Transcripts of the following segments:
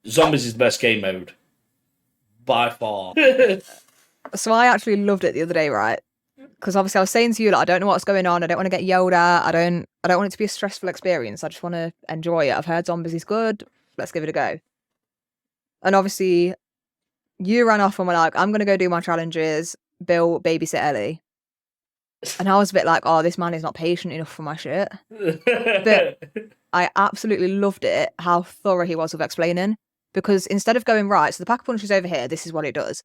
Zombies is the best game mode. By far. So I actually loved it the other day, right? Because obviously I was saying to you, like, I don't know what's going on. I don't want to get yelled at. I don't want it to be a stressful experience. I just want to enjoy it. I've heard Zombies is good. Let's give it a go. And obviously you ran off and were like, I'm going to go do my challenges. Bill, babysit Ellie. And I was a bit like, oh, this man is not patient enough for my shit. But I absolutely loved it, how thorough he was with explaining. Because instead of going, right, so the pack-a-punch is over here, this is what it does.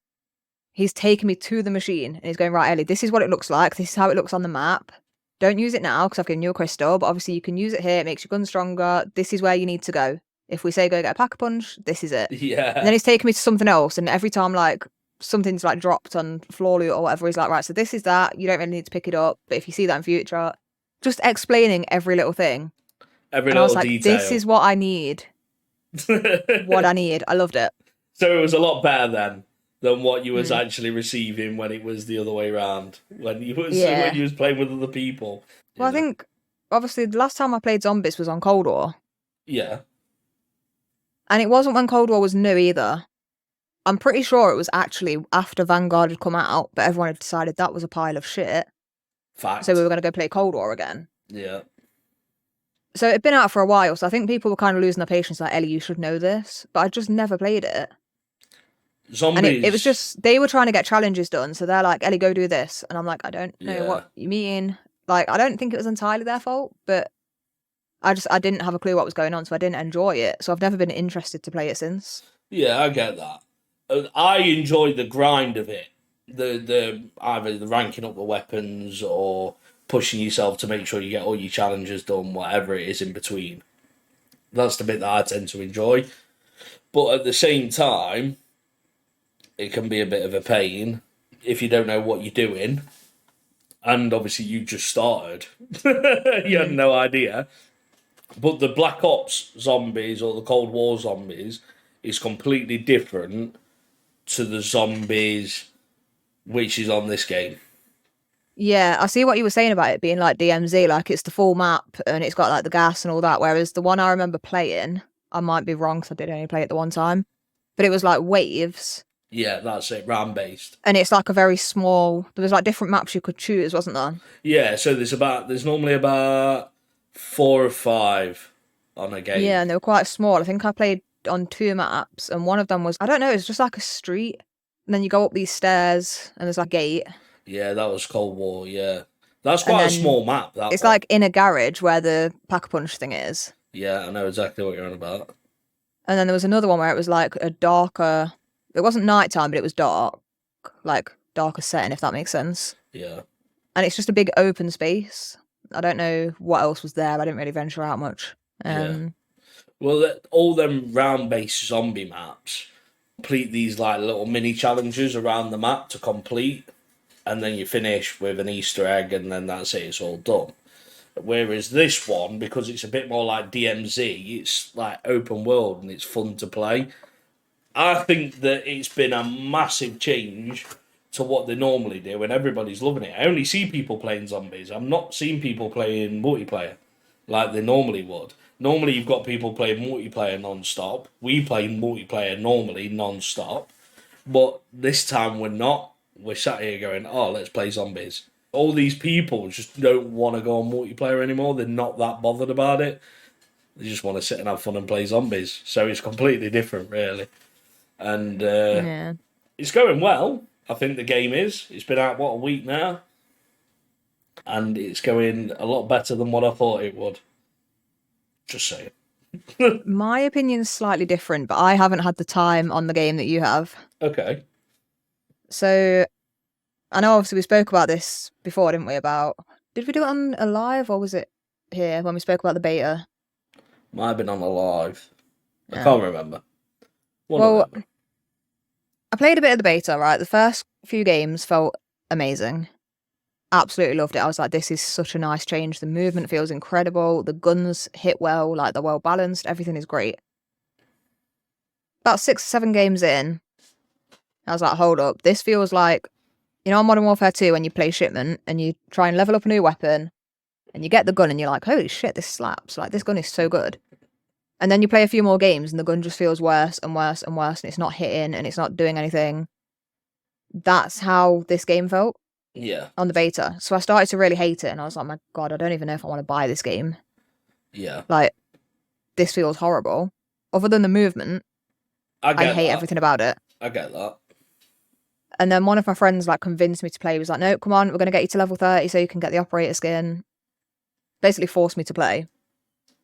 He's taking me to the machine, and he's going, right, Ellie, this is what it looks like. This is how it looks on the map. Don't use it now, because I've given you a crystal, but obviously you can use it here. It makes your gun stronger. This is where you need to go. If we say go get a pack-a-punch, this is it. Yeah. And then he's taking me to something else, and every time, like, something's, like, dropped on floor loot or whatever, he's like, right, so this is that. You don't really need to pick it up, but if you see that in future, just explaining every little thing. Every and I little was like, detail. this is what I need. What I need. I loved it. So it was a lot better then than what you was actually receiving when it was the other way around. When you was playing with other people. Well, I think obviously the last time I played Zombies was on Cold War. Yeah. And it wasn't when Cold War was new either. I'm pretty sure it was actually after Vanguard had come out, but everyone had decided that was a pile of shit. Fact. So we were going to go play Cold War again. Yeah. So it'd been out for a while, so I think people were kind of losing their patience, like, Ellie, you should know this. But I just never played it. Zombies. And it was just, they were trying to get challenges done, so they're like, Ellie, go do this. And I'm like, I don't know what you mean. Like, I don't think it was entirely their fault, but I didn't have a clue what was going on, so I didn't enjoy it. So I've never been interested to play it since. Yeah, I get that. I enjoy the grind of it. The either the ranking up the weapons or pushing yourself to make sure you get all your challenges done, whatever it is in between. That's the bit that I tend to enjoy. But at the same time, it can be a bit of a pain if you don't know what you're doing. And obviously you just started. You had no idea. But the Black Ops zombies or the Cold War zombies is completely different to the zombies which is on this game. Yeah, I see what you were saying about it being like DMZ, like it's the full map and it's got like the gas and all that, whereas the one I remember playing, I might be wrong because I did only play it the one time, but it was like waves. Yeah, that's it, round-based. And it's like a very small, there was like different maps you could choose, wasn't there? Yeah, so there's normally about 4 or 5 on a game. Yeah, and they were quite small. I think I played on 2 maps and one of them was, I don't know, it's just like a street. And then you go up these stairs and there's like a gate. Yeah, that was Cold War, yeah. That's quite a small map, that it's one. like in a garage where the Pack-a-Punch thing is. Yeah, I know exactly what you're on about. And then there was another one where it was like a darker, it wasn't nighttime, but it was dark. Like darker setting, if that makes sense. Yeah. And it's just a big open space. I don't know what else was there. I didn't really venture out much. Yeah. Well, all them round-based zombie maps complete these like little mini challenges around the map to complete, and then you finish with an Easter egg, and then that's it. It's all done. Whereas this one, because it's a bit more like DMZ, it's like open world and it's fun to play. I think that it's been a massive change to what they normally do, and everybody's loving it. I only see people playing zombies. I'm not seeing people playing multiplayer like they normally would. Normally, you've got people playing multiplayer non-stop. We play multiplayer normally non-stop. But this time we're not. We're sat here going, oh, let's play zombies. All these people just don't want to go on multiplayer anymore. They're not that bothered about it. They just want to sit and have fun and play zombies. So it's completely different, really. And it's going well. I think the game is. It's been out, a week now? And it's going a lot better than what I thought it would. Just saying. My opinion's slightly different, but I haven't had the time on the game that you have. Okay. So, I know obviously we spoke about this before, didn't we? Did we do it on a live or was it here when we spoke about the beta? Might have been on a live. I can't remember. Well, I played a bit of the beta, right? The first few games felt amazing. Absolutely loved it. I was like, this is such a nice change. The movement feels incredible. The guns hit well, like they're well balanced. Everything is great. about 6 or 7 games in, I was like, hold up, this feels like, you know, on Modern Warfare 2 when you play Shipment and you try and level up a new weapon and you get the gun and you're like, holy shit, this slaps. Like, this gun is so good. And then you play a few more games and the gun just feels worse and worse and worse and it's not hitting and it's not doing anything. That's how this game felt. Yeah. On the beta. So I started to really hate it and I was like, my God, I don't even know if I want to buy this game. Yeah. Like, this feels horrible. Other than the movement, I hate everything about it. I get that. And then one of my friends like convinced me to play. He was like, no, come on, we're going to get you to level 30 so you can get the operator skin. Basically forced me to play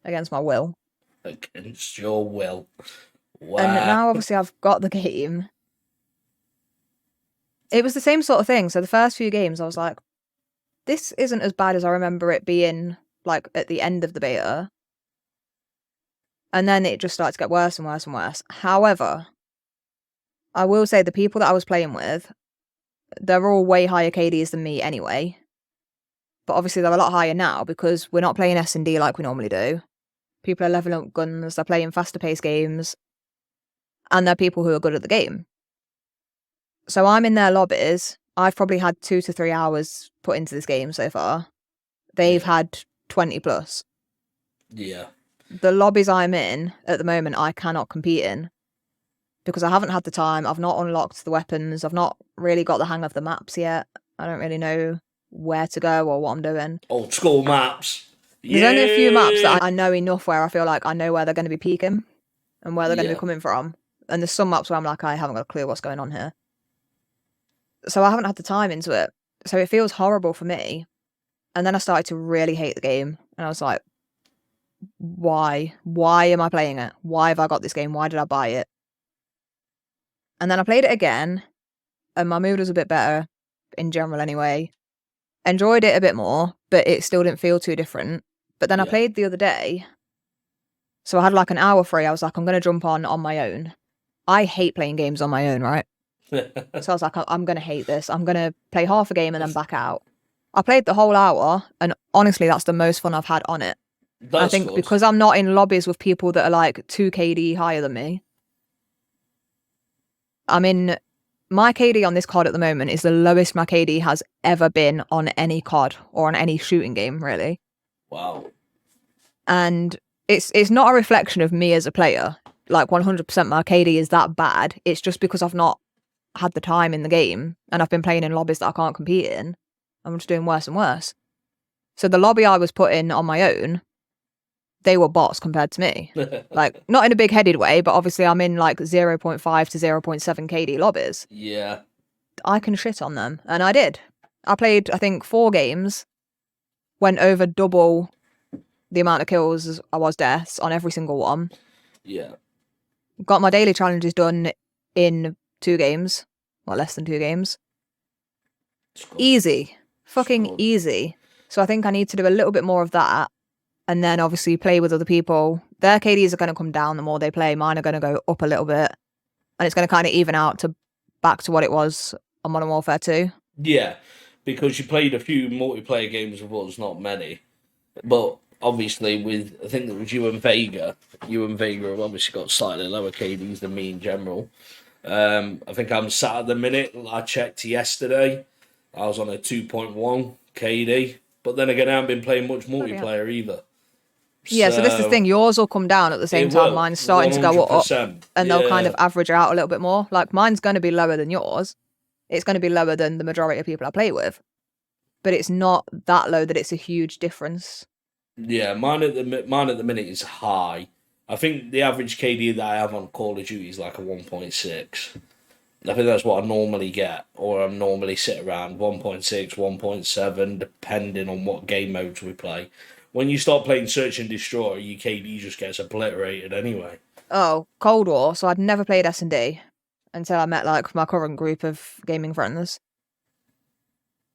against my will. Against your will. Wow. And now obviously I've got the game. It was the same sort of thing. So the first few games I was like, this isn't as bad as I remember it being like at the end of the beta. And then it just started to get worse and worse and worse. However, I will say the people that I was playing with, they're all way higher KDs than me anyway. But obviously they're a lot higher now because we're not playing S&D like we normally do. People are leveling up guns, they're playing faster paced games. And they're people who are good at the game. So I'm in their lobbies. I've probably had 2 to 3 hours put into this game so far. They've had 20 plus. Yeah. The lobbies I'm in at the moment, I cannot compete in because I haven't had the time. I've not unlocked the weapons. I've not really got the hang of the maps yet. I don't really know where to go or what I'm doing. Old school maps. There's only a few maps that I know enough where I feel like I know where they're going to be peaking and where they're going to be coming from. And there's some maps where I'm like, I haven't got a clue what's going on here. So I haven't had the time into it. So it feels horrible for me. And then I started to really hate the game. And I was like, why? Why am I playing it? Why have I got this game? Why did I buy it? And then I played it again. And my mood was a bit better in general anyway. Enjoyed it a bit more, but it still didn't feel too different. But then I played the other day. So I had like an hour free. I was like, I'm going to jump on my own. I hate playing games on my own, right? So I was like, I'm going to hate this. I'm going to play half a game and then back out. I played the whole hour, and honestly, that's the most fun I've had on it. I think good. Because I'm not in lobbies with people that are like 2 KD higher than me. I mean, my KD on this COD at the moment is the lowest my KD has ever been on any COD or on any shooting game, really. Wow. And it's not a reflection of me as a player. Like 100% my KD is that bad. It's just because I've not had the time in the game and I've been playing in lobbies that I can't compete in. I'm just doing worse and worse. So the lobby I was put in on my own, they were bots compared to me. Like, not in a big-headed way, but obviously I'm in like 0.5 to 0.7 KD lobbies. Yeah. I can shit on them. And I did. I played, I think, 4 games, went over double the amount of kills as I was deaths on every single one. Yeah. Got my daily challenges done in 2 games. Well, less than 2 games. Easy. Fucking easy. So I think I need to do a little bit more of that. And then obviously play with other people. Their KDs are going to come down the more they play. Mine are going to go up a little bit. And it's going to kind of even out to back to what it was on Modern Warfare 2. Yeah, because you played a few multiplayer games with us, not many. But obviously I think it was you and Vega have obviously got slightly lower KDs than me in general. I think I'm sat at the minute, I checked yesterday, I was on a 2.1 KD. But then again, I haven't been playing much multiplayer either. Yeah, so this is the thing. Yours will come down at the same time. Mine's starting 100%. To go up. And they'll kind of average out a little bit more. Like, mine's going to be lower than yours. It's going to be lower than the majority of people I play with. But it's not that low that it's a huge difference. Yeah, mine at the minute is high. I think the average KD that I have on Call of Duty is like a 1.6. I think that's what I normally get, or I normally sit around 1.6, 1.7, depending on what game modes we play. When you start playing Search and Destroy, your KD just gets obliterated anyway. Oh, Cold War, so I'd never played S&D until I met like my current group of gaming friends.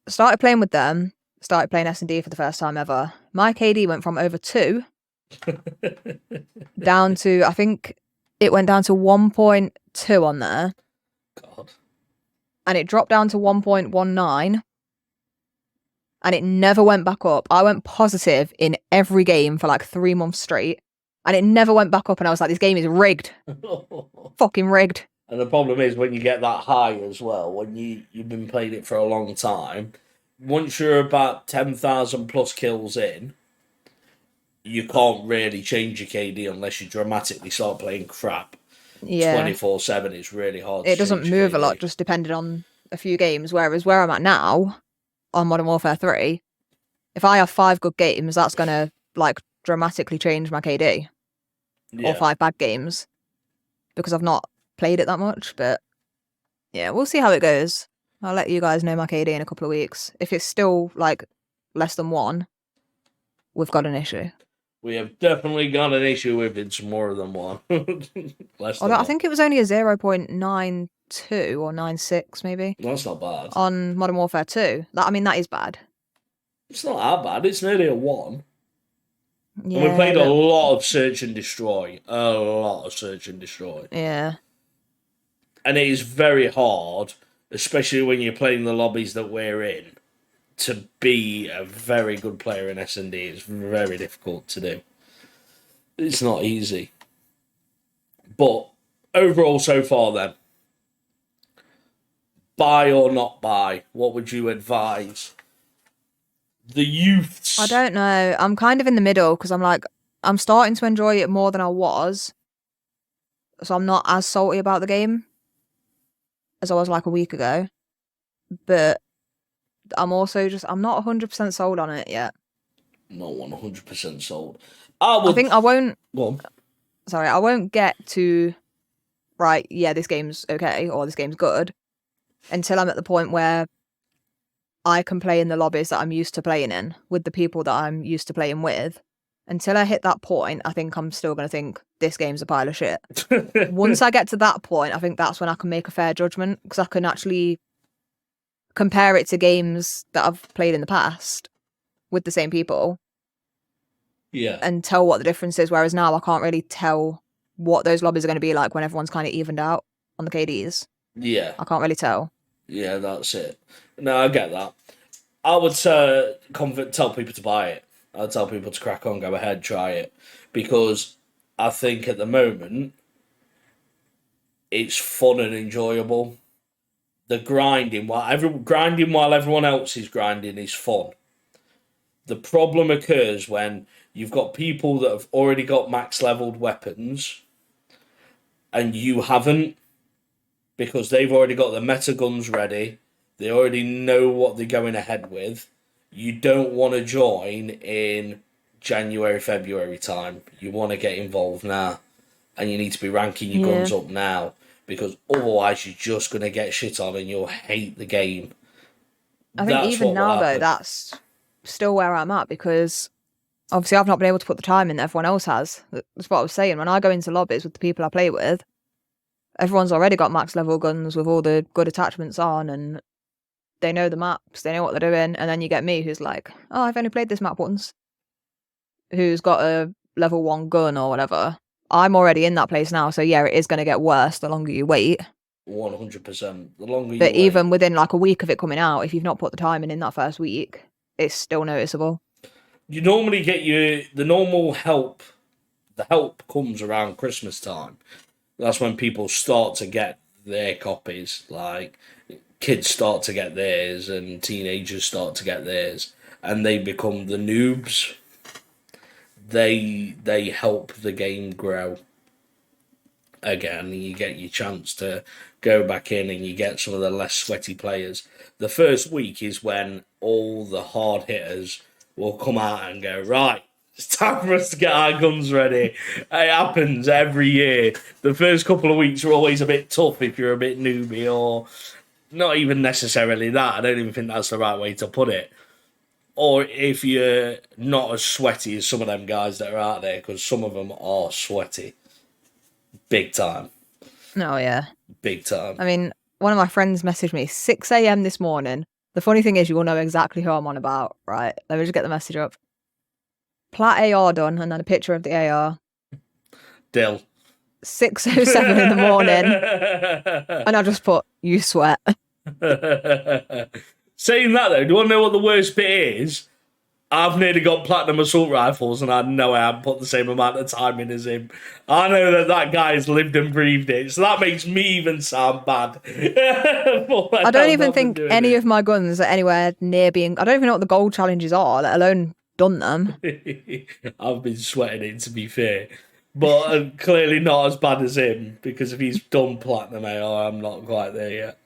Started playing with them, started playing S&D for the first time ever. My KD went from over 2 down to, I think it went down to 1.2 on there. God. And it dropped down to 1.19. And it never went back up. I went positive in every game for like 3 months straight. And it never went back up. And I was like, this game is rigged. fucking rigged. And the problem is when you get that high as well, when you've been playing it for a long time, once you're about 10,000 plus kills in, you can't really change your KD unless you dramatically start playing crap. Yeah. 24/7 is really hard. It doesn't move a lot, just depending on a few games. Whereas where I'm at now, on Modern Warfare 3, if I have 5 good games, that's gonna like dramatically change my KD. Yeah. Or 5 bad games. Because I've not played it that much, but yeah, we'll see how it goes. I'll let you guys know my KD in a couple of weeks. If it's still like less than 1, we've got an issue. We have definitely got an issue with it's more than 1. Although I think it was only a 0.92 or 96 maybe. That's not bad. On Modern Warfare 2. That is bad. It's not that bad. It's nearly a 1. Yeah, and we played a lot of Search and Destroy. A lot of Search and Destroy. Yeah. And it is very hard, especially when you're playing the lobbies that we're in, to be a very good player in S&D. It's very difficult to do. It's not easy. But overall so far then, buy or not buy, what would you advise the youths? I don't know. I'm kind of in the middle because I'm starting to enjoy it more than I was. So I'm not as salty about the game as I was like a week ago. But I'm also I'm not 100% sold on it yet. Not 100% sold. I think I won't... Go on. Sorry, I won't get to, right, yeah, this game's okay or this game's good until I'm at the point where I can play in the lobbies that I'm used to playing in with the people that I'm used to playing with. Until I hit that point, I think I'm still going to think this game's a pile of shit. Once I get to that point, I think that's when I can make a fair judgment because I can actually compare it to games that I've played in the past with the same people. Yeah. And tell what the difference is. Whereas now I can't really tell what those lobbies are going to be like when everyone's kind of evened out on the KDs. Yeah. I can't really tell. Yeah, that's it. No, I get that. I would tell people to buy it. I'd tell people to crack on, go ahead, try it. Because I think at the moment, it's fun and enjoyable. The grinding while everyone else is grinding is fun. The problem occurs when you've got people that have already got max leveled weapons and you haven't, because they've already got the meta guns ready. They already know what they're going ahead with. You don't want to join in January, February time. You want to get involved now. And you need to be ranking your guns up now. Because otherwise you're just going to get shit on and you'll hate the game. I think even now, though, that's still where I'm at. Because obviously I've not been able to put the time in that everyone else has. That's what I was saying. When I go into lobbies with the people I play with, everyone's already got max level guns with all the good attachments on and they know the maps, they know what they're doing, and then you get me who's like, oh, I've only played this map once, who's got a level 1 gun or whatever. I'm already in that place now, so yeah, it is going to get worse the longer you wait. 100%. The longer you But wait. even within like a week of it coming out, if you've not put the time in that first week, it's still noticeable. You normally get the normal help. The help comes around Christmas time. That's when people start to get their copies. Like, kids start to get theirs and teenagers start to get theirs. And they become the noobs. They help the game grow. Again, you get your chance to go back in and you get some of the less sweaty players. The first week is when all the hard hitters will come out and go, right, it's time for us to get our guns ready. It happens every year. The first couple of weeks are always a bit tough if you're a bit newbie, or not even necessarily that. I don't even think that's the right way to put it. Or if you're not as sweaty as some of them guys that are out there, because some of them are sweaty. Big time. Oh, yeah. Big time. I mean, one of my friends messaged me 6 a.m. this morning. The funny thing is, you will know exactly who I'm on about, right? Let me just get the message up. Plat AR done, and then a picture of the AR. Dill. 6:07 in the morning. And I just put, you sweat. Saying that, though, do you want to know what the worst bit is? I've nearly got platinum assault rifles, and I know I haven't put the same amount of time in as him. I know that guy has lived and breathed it, so that makes me even sound bad. I don't even think any of my guns are anywhere near being. I don't even know what the gold challenges are, let alone done them. I've been sweating it, to be fair, but clearly not as bad as him, because if he's done platinum AR, I'm not quite there yet.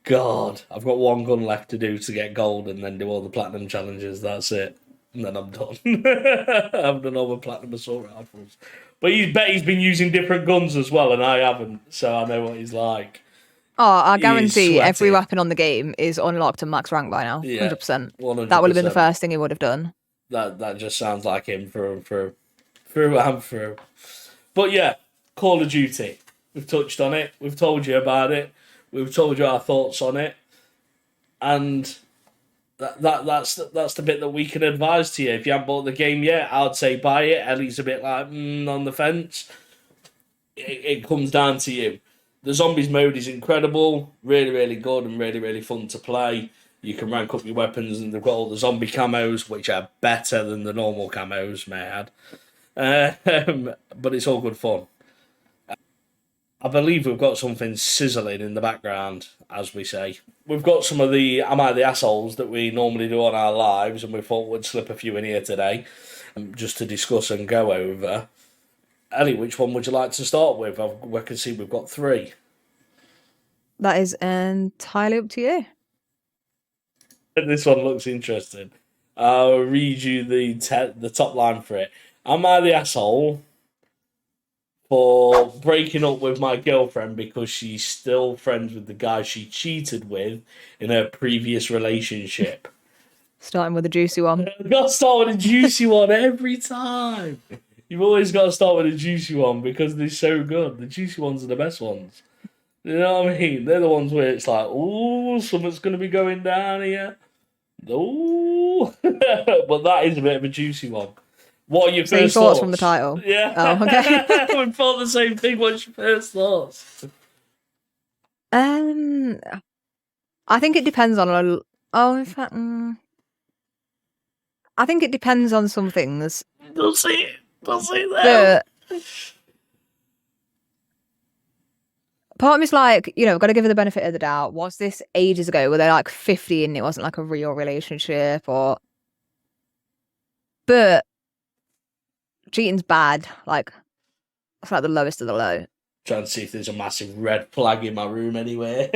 God, I've got one gun left to do to get gold and then do all the platinum challenges. That's it. And then I'm done. I've done all the platinum assault rifles. But he's been using different guns as well, and I haven't, so I know what he's like. Oh, I guarantee every sweaty. weapon on the game is unlocked and max rank by now. Yeah, 100%. 100%. That would have been the first thing he would have done. That just sounds like him through and through. But yeah, Call of Duty. We've touched on it. We've told you about it. We've told you our thoughts on it, and that's the bit that we can advise to you. If you haven't bought the game yet, I'd say buy it. Ellie's a bit like on the fence. It comes down to you. The zombies mode is incredible, really, really good, and really, really fun to play. You can rank up your weapons, and they've got all the zombie camos, which are better than the normal camos, may I add. But it's all good fun. I believe we've got something sizzling in the background, as we say. We've got some of the Am I the Assholes that we normally do on our lives, and we thought we'd slip a few in here today, just to discuss and go over. Ellie, which one would you like to start with? I can see we've got 3. That is entirely up to you. This one looks interesting. I'll read you the top line for it. Am I the asshole for breaking up with my girlfriend because she's still friends with the guy she cheated with in her previous relationship? Starting with a juicy one. I've got to start with a juicy one every time. You've always got to start with a juicy one because they're so good. The juicy ones are the best ones. You know what I mean? They're the ones where it's like, ooh, something's going to be going down here. Ooh. But that is a bit of a juicy one. What are your first thoughts from the title? Yeah. Oh, okay. We thought the same thing. What's your first thoughts? I think it depends on in fact, I think it depends on some things. Does it there. But part of me's like, got to give her the benefit of the doubt. Was this ages ago? Were they like 50 and it wasn't like a real relationship? But cheating's bad. Like, it's like the lowest of the low. Trying to see if there's a massive red flag in my room anywhere.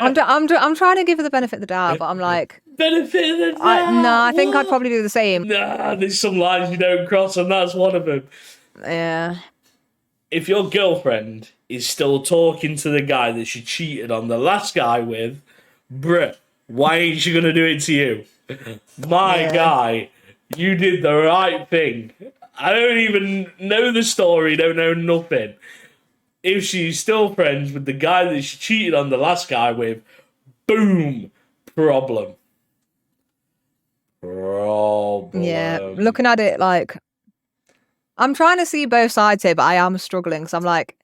I'm trying to give her the benefit of the doubt, but I'm like, benefit of the doubt. I think I'd probably do the same. Nah, there's some lines you don't cross, and that's one of them. Yeah. If your girlfriend is still talking to the guy that she cheated on the last guy with, bruh, why ain't she gonna do it to you? My guy, you did the right thing. I don't even know the story, don't know nothing. If she's still friends with the guy that she cheated on the last guy with, boom, problem. Yeah, looking at it like, I'm trying to see both sides here, but I am struggling because I'm like,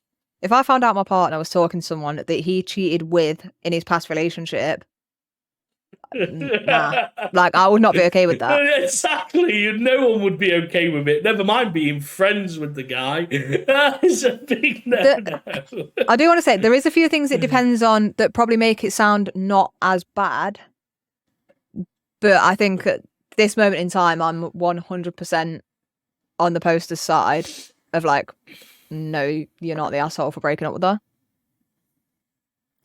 if I found out my partner was talking to someone that he cheated with in his past relationship, nah, like I would not be okay with that. Exactly, no one would be okay with it. Never mind being friends with the guy. It's a big no. I do want to say there is a few things it depends on that probably make it sound not as bad, but I think at this moment in time, I'm 100% on the poster's side of like, no, you're not the asshole for breaking up with her.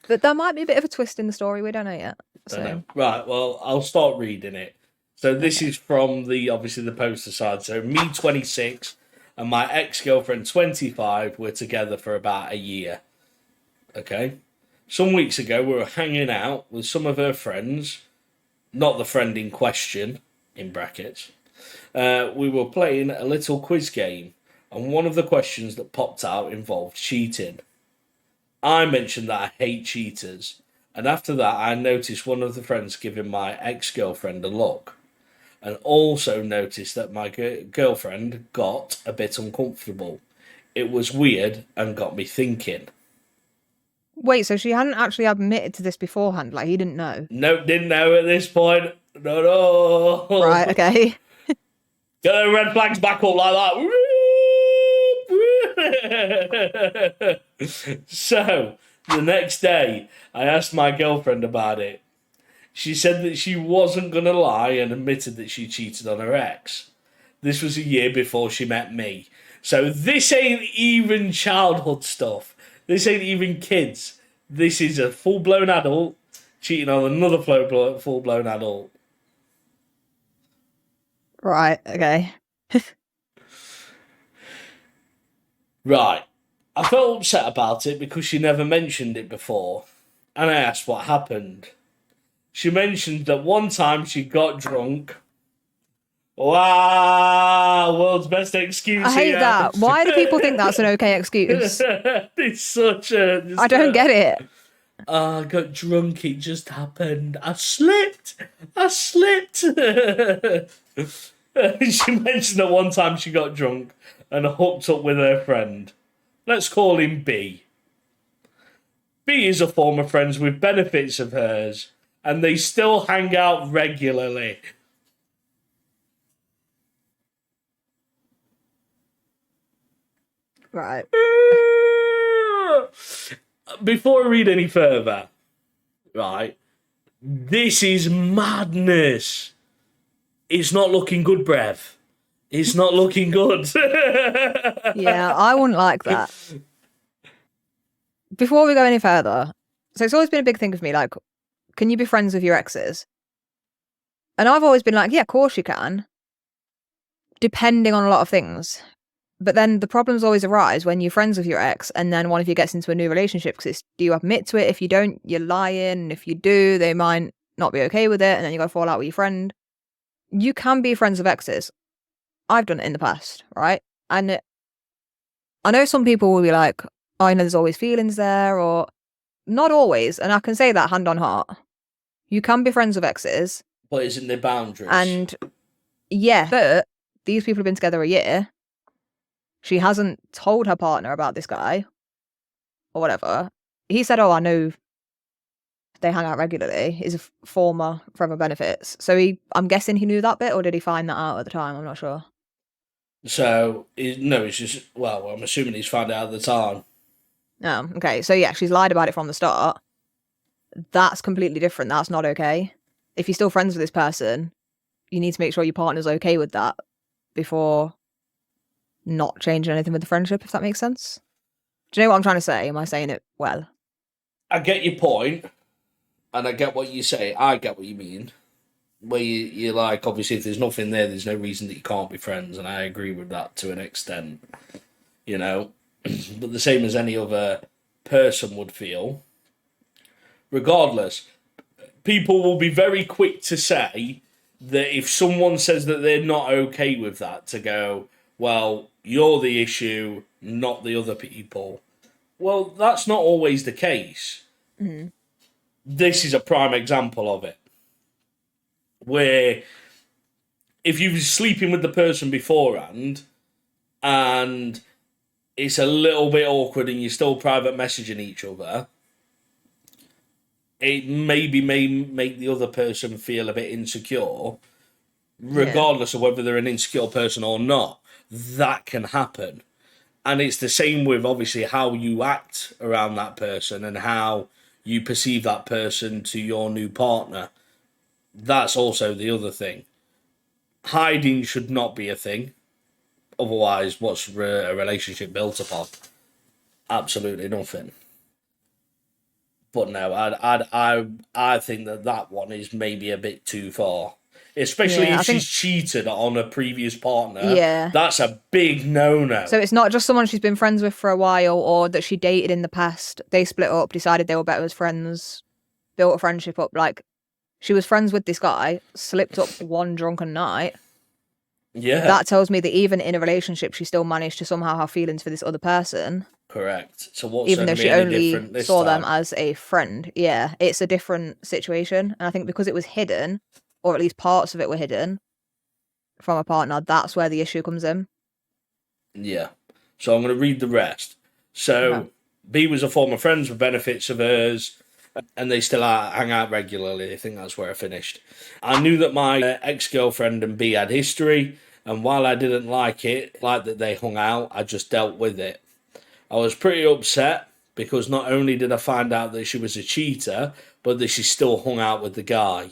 But there might be a bit of a twist in the story. We don't know yet. So. Right, well, I'll start reading it. So this is from obviously the poster side. So me 26 and my ex-girlfriend 25 were together for about a year. Okay? Some weeks ago we were hanging out with some of her friends, not the friend in question, in brackets. We were playing a little quiz game, and one of the questions that popped out involved cheating. I mentioned that I hate cheaters, and after that I noticed one of the friends giving my ex-girlfriend a look, and also noticed that my girlfriend got a bit uncomfortable. It was weird and got me thinking. Wait, so she hadn't actually admitted to this beforehand? Like, he didn't know? Nope, didn't know at this point. No. Right, okay. Get the red flags back up like that. So, the next day, I asked my girlfriend about it. She said that she wasn't going to lie and admitted that she cheated on her ex. This was a year before she met me. So this ain't even childhood stuff. This ain't even kids. This is a full-blown adult cheating on another full-blown adult. Right, okay. Right. I felt upset about it because she never mentioned it before. And I asked what happened. She mentioned that one time she got drunk. Wow, world's best excuse I hate here. that. Why do people think that's an okay excuse? It's such a... I don't get it. I got drunk, it just happened. I slipped. She mentioned that one time she got drunk and hooked up with her friend. Let's call him B. B is a former friend with benefits of hers, and they still hang out regularly. Right. Before I read any further, right, this is madness. It's not looking good, Brev. It's not looking good. Yeah, I wouldn't like that. Before we go any further, so it's always been a big thing for me, like, can you be friends with your exes? And I've always been like, yeah, of course you can, depending on a lot of things. But then the problems always arise when you're friends with your ex and then one of you gets into a new relationship because it's, do you admit to it? If you don't, you're lying. And if you do, they might not be okay with it. And then you got to fall out with your friend. You can be friends with exes. I've done it in the past, right? And I know some people will be like, oh, I know there's always feelings there, or not always. And I can say that hand on heart. You can be friends with exes. But isn't there boundaries? And yeah, but these people have been together a year. She hasn't told her partner about this guy or whatever. He said, oh, I know they hang out regularly. He's a former friend with benefits. So I'm guessing he knew that bit, or did he find that out at the time? I'm not sure. So, no, it's just, well, I'm assuming he's found out at the time. Oh, okay. So yeah, she's lied about it from the start. That's completely different. That's not okay. If you're still friends with this person, you need to make sure your partner's okay with that before not changing anything with the friendship, if that makes sense. Do you know what I'm trying to say? Am I saying it well? I get your point, and I get what you say. I get what you mean. Where you're like, obviously, if there's nothing there, there's no reason that you can't be friends, and I agree with that to an extent. You know? But the same as any other person would feel. Regardless, people will be very quick to say that if someone says that they're not okay with that, to go, well, you're the issue, not the other people. Well, that's not always the case. Mm-hmm. This is a prime example of it. Where if you were sleeping with the person beforehand and it's a little bit awkward and you're still private messaging each other, it maybe may make the other person feel a bit insecure, regardless of whether they're an insecure person or not. That can happen. And it's the same with, obviously, how you act around that person and how you perceive that person to your new partner. That's also the other thing. Hiding should not be a thing. Otherwise, what's a relationship built upon? Absolutely nothing. But no, I think that one is maybe a bit too far. Especially if she's cheated on a previous partner. Yeah. That's a big no-no. So it's not just someone she's been friends with for a while or that she dated in the past. They split up, decided they were better as friends, built a friendship up. Like, she was friends with this guy, slipped up one drunken night. Yeah. That tells me that even in a relationship, she still managed to somehow have feelings for this other person. Correct. So what's even though she only saw time? them as a friend. Yeah, it's a different situation. And I think because it was hidden, or at least parts of it were hidden from a partner, that's where the issue comes in. Yeah. So I'm going to read the rest. So B was a former friend with benefits of hers. and they still hang out regularly. I think that's where I finished. I knew that my ex-girlfriend and B had history, and while I didn't like it, like that they hung out, I just dealt with it. I was pretty upset because not only did I find out that she was a cheater, but that she still hung out with the guy.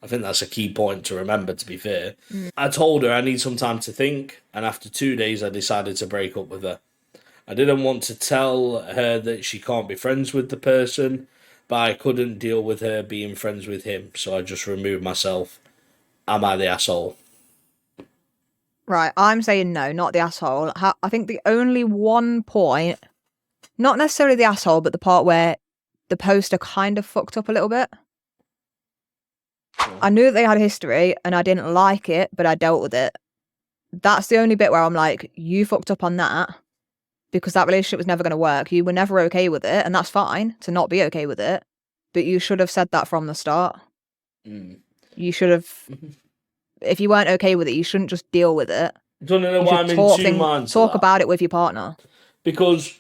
I think that's a key point to remember, to be fair. I told her I need some time to think, and after 2 days I decided to break up with her. I didn't want to tell her that she can't be friends with the person, but I couldn't deal with her being friends with him, so I just removed myself. Am I the asshole? Right, I'm saying no, not the asshole. I think the only one point, not necessarily the asshole, but the part where the poster kind of fucked up a little bit. I knew that they had a history and I didn't like it, but I dealt with it. That's the only bit where I'm like, you fucked up on that because that relationship was never going to work. You were never okay with it, and that's fine to not be okay with it, but you should have said that from the start. You should have, if you weren't okay with it, you shouldn't just deal with it. Don't know why I'm in two minds. Talk about it with your partner. Because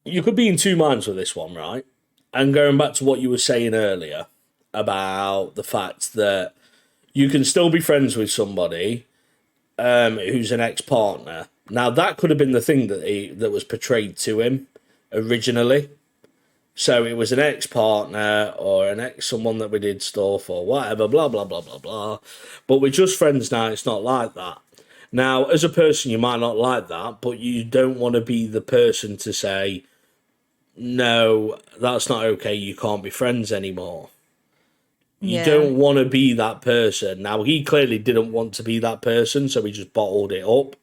you could be in two minds with this one, right? And going back to what you were saying earlier about the fact that you can still be friends with somebody who's an ex-partner. Now, that could have been the thing that was portrayed to him originally. So it was an ex-partner or an ex-someone that we did stuff or whatever, blah, blah, blah, blah, blah. But we're just friends now, it's not like that. Now, as a person, you might not like that, but you don't want to be the person to say, no, that's not okay, you can't be friends anymore. You don't want to be that person. Now, he clearly didn't want to be that person, so he just bottled it up.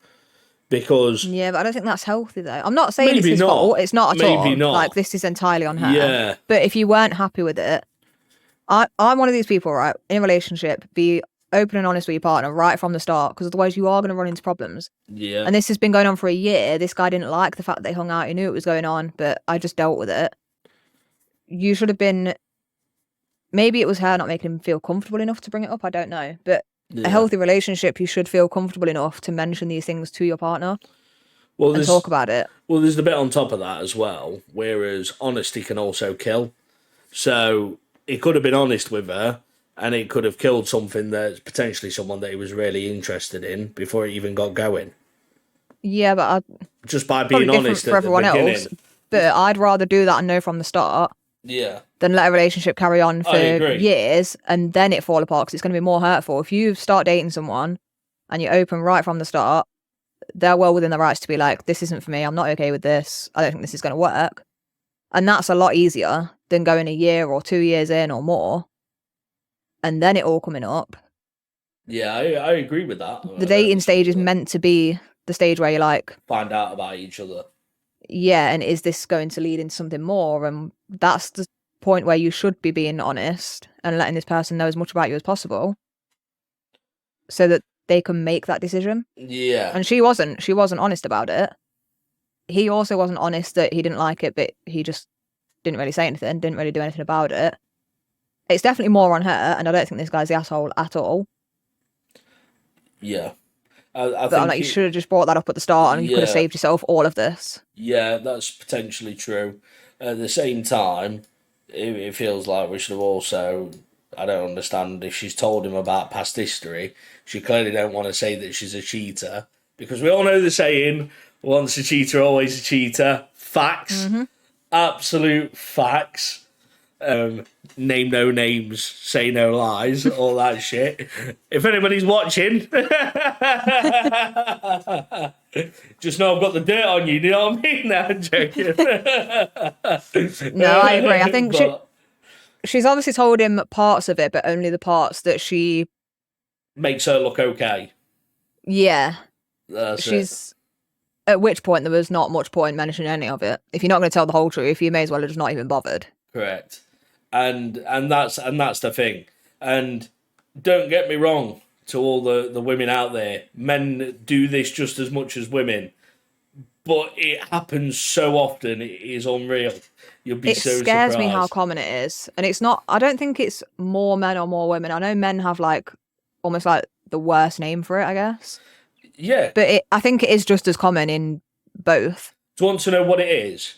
Because... Yeah, but I don't think that's healthy, though. I'm not saying it's his fault. It's not at all. Maybe not. Like, this is entirely on her. Yeah. But if you weren't happy with it, I'm one of these people, right, in a relationship, be open and honest with your partner right from the start, because otherwise you are going to run into problems. Yeah. And this has been going on for a year. This guy didn't like the fact that they hung out. He knew it was going on, but I just dealt with it. You should have been... Maybe it was her not making him feel comfortable enough to bring it up. I don't know. But a healthy relationship, you should feel comfortable enough to mention these things to your partner and talk about it. Well, there's the bit on top of that as well, whereas honesty can also kill. So he could have been honest with her, and it could have killed something that's potentially someone that he was really interested in before it even got going. Yeah, but just by being honest for everyone else. But I'd rather do that and know from the start. Yeah. Than let a relationship carry on for years and then it fall apart, because it's going to be more hurtful. If you start dating someone and you're open right from the start, they're well within their rights to be like, this isn't for me, I'm not okay with this, I don't think this is going to work. And that's a lot easier than going a year or 2 years in or more and then it all coming up. Yeah, I agree with that. The dating stage is meant to be the stage where you like find out about each other. Yeah, and is this going to lead into something more? And that's the point where you should be being honest and letting this person know as much about you as possible so that they can make that decision. Yeah. And she wasn't honest about it. He also wasn't honest that he didn't like it, but he just didn't really say anything, didn't really do anything about it. It's definitely more on her, and I don't think this guy's the asshole at all. Yeah. I think like you should have just brought that up at the start and you could have saved yourself all of this. Yeah, that's potentially true. At the same time, it feels like we should have also... I don't understand if she's told him about past history. She clearly don't want to say that she's a cheater. Because we all know the saying, once a cheater, always a cheater. Facts. Mm-hmm. Absolute facts. Name no names, say no lies, all that shit. If anybody's watching, just know I've got the dirt on you, you know what I mean? No, I'm joking. No, I agree. I think she's obviously told him parts of it, but only the parts that she... makes her look okay. Yeah. She's... At which point there was not much point mentioning any of it. If you're not going to tell the whole truth, you may as well have just not even bothered. Correct. And that's the thing. And don't get me wrong to all the women out there. Men do this just as much as women. But it happens so often, it is unreal. You'll be so surprised. It scares me how common it is. And it's not, I don't think it's more men or more women. I know men have like, almost like the worst name for it, I guess. Yeah. But I think it is just as common in both. Do you want to know what it is?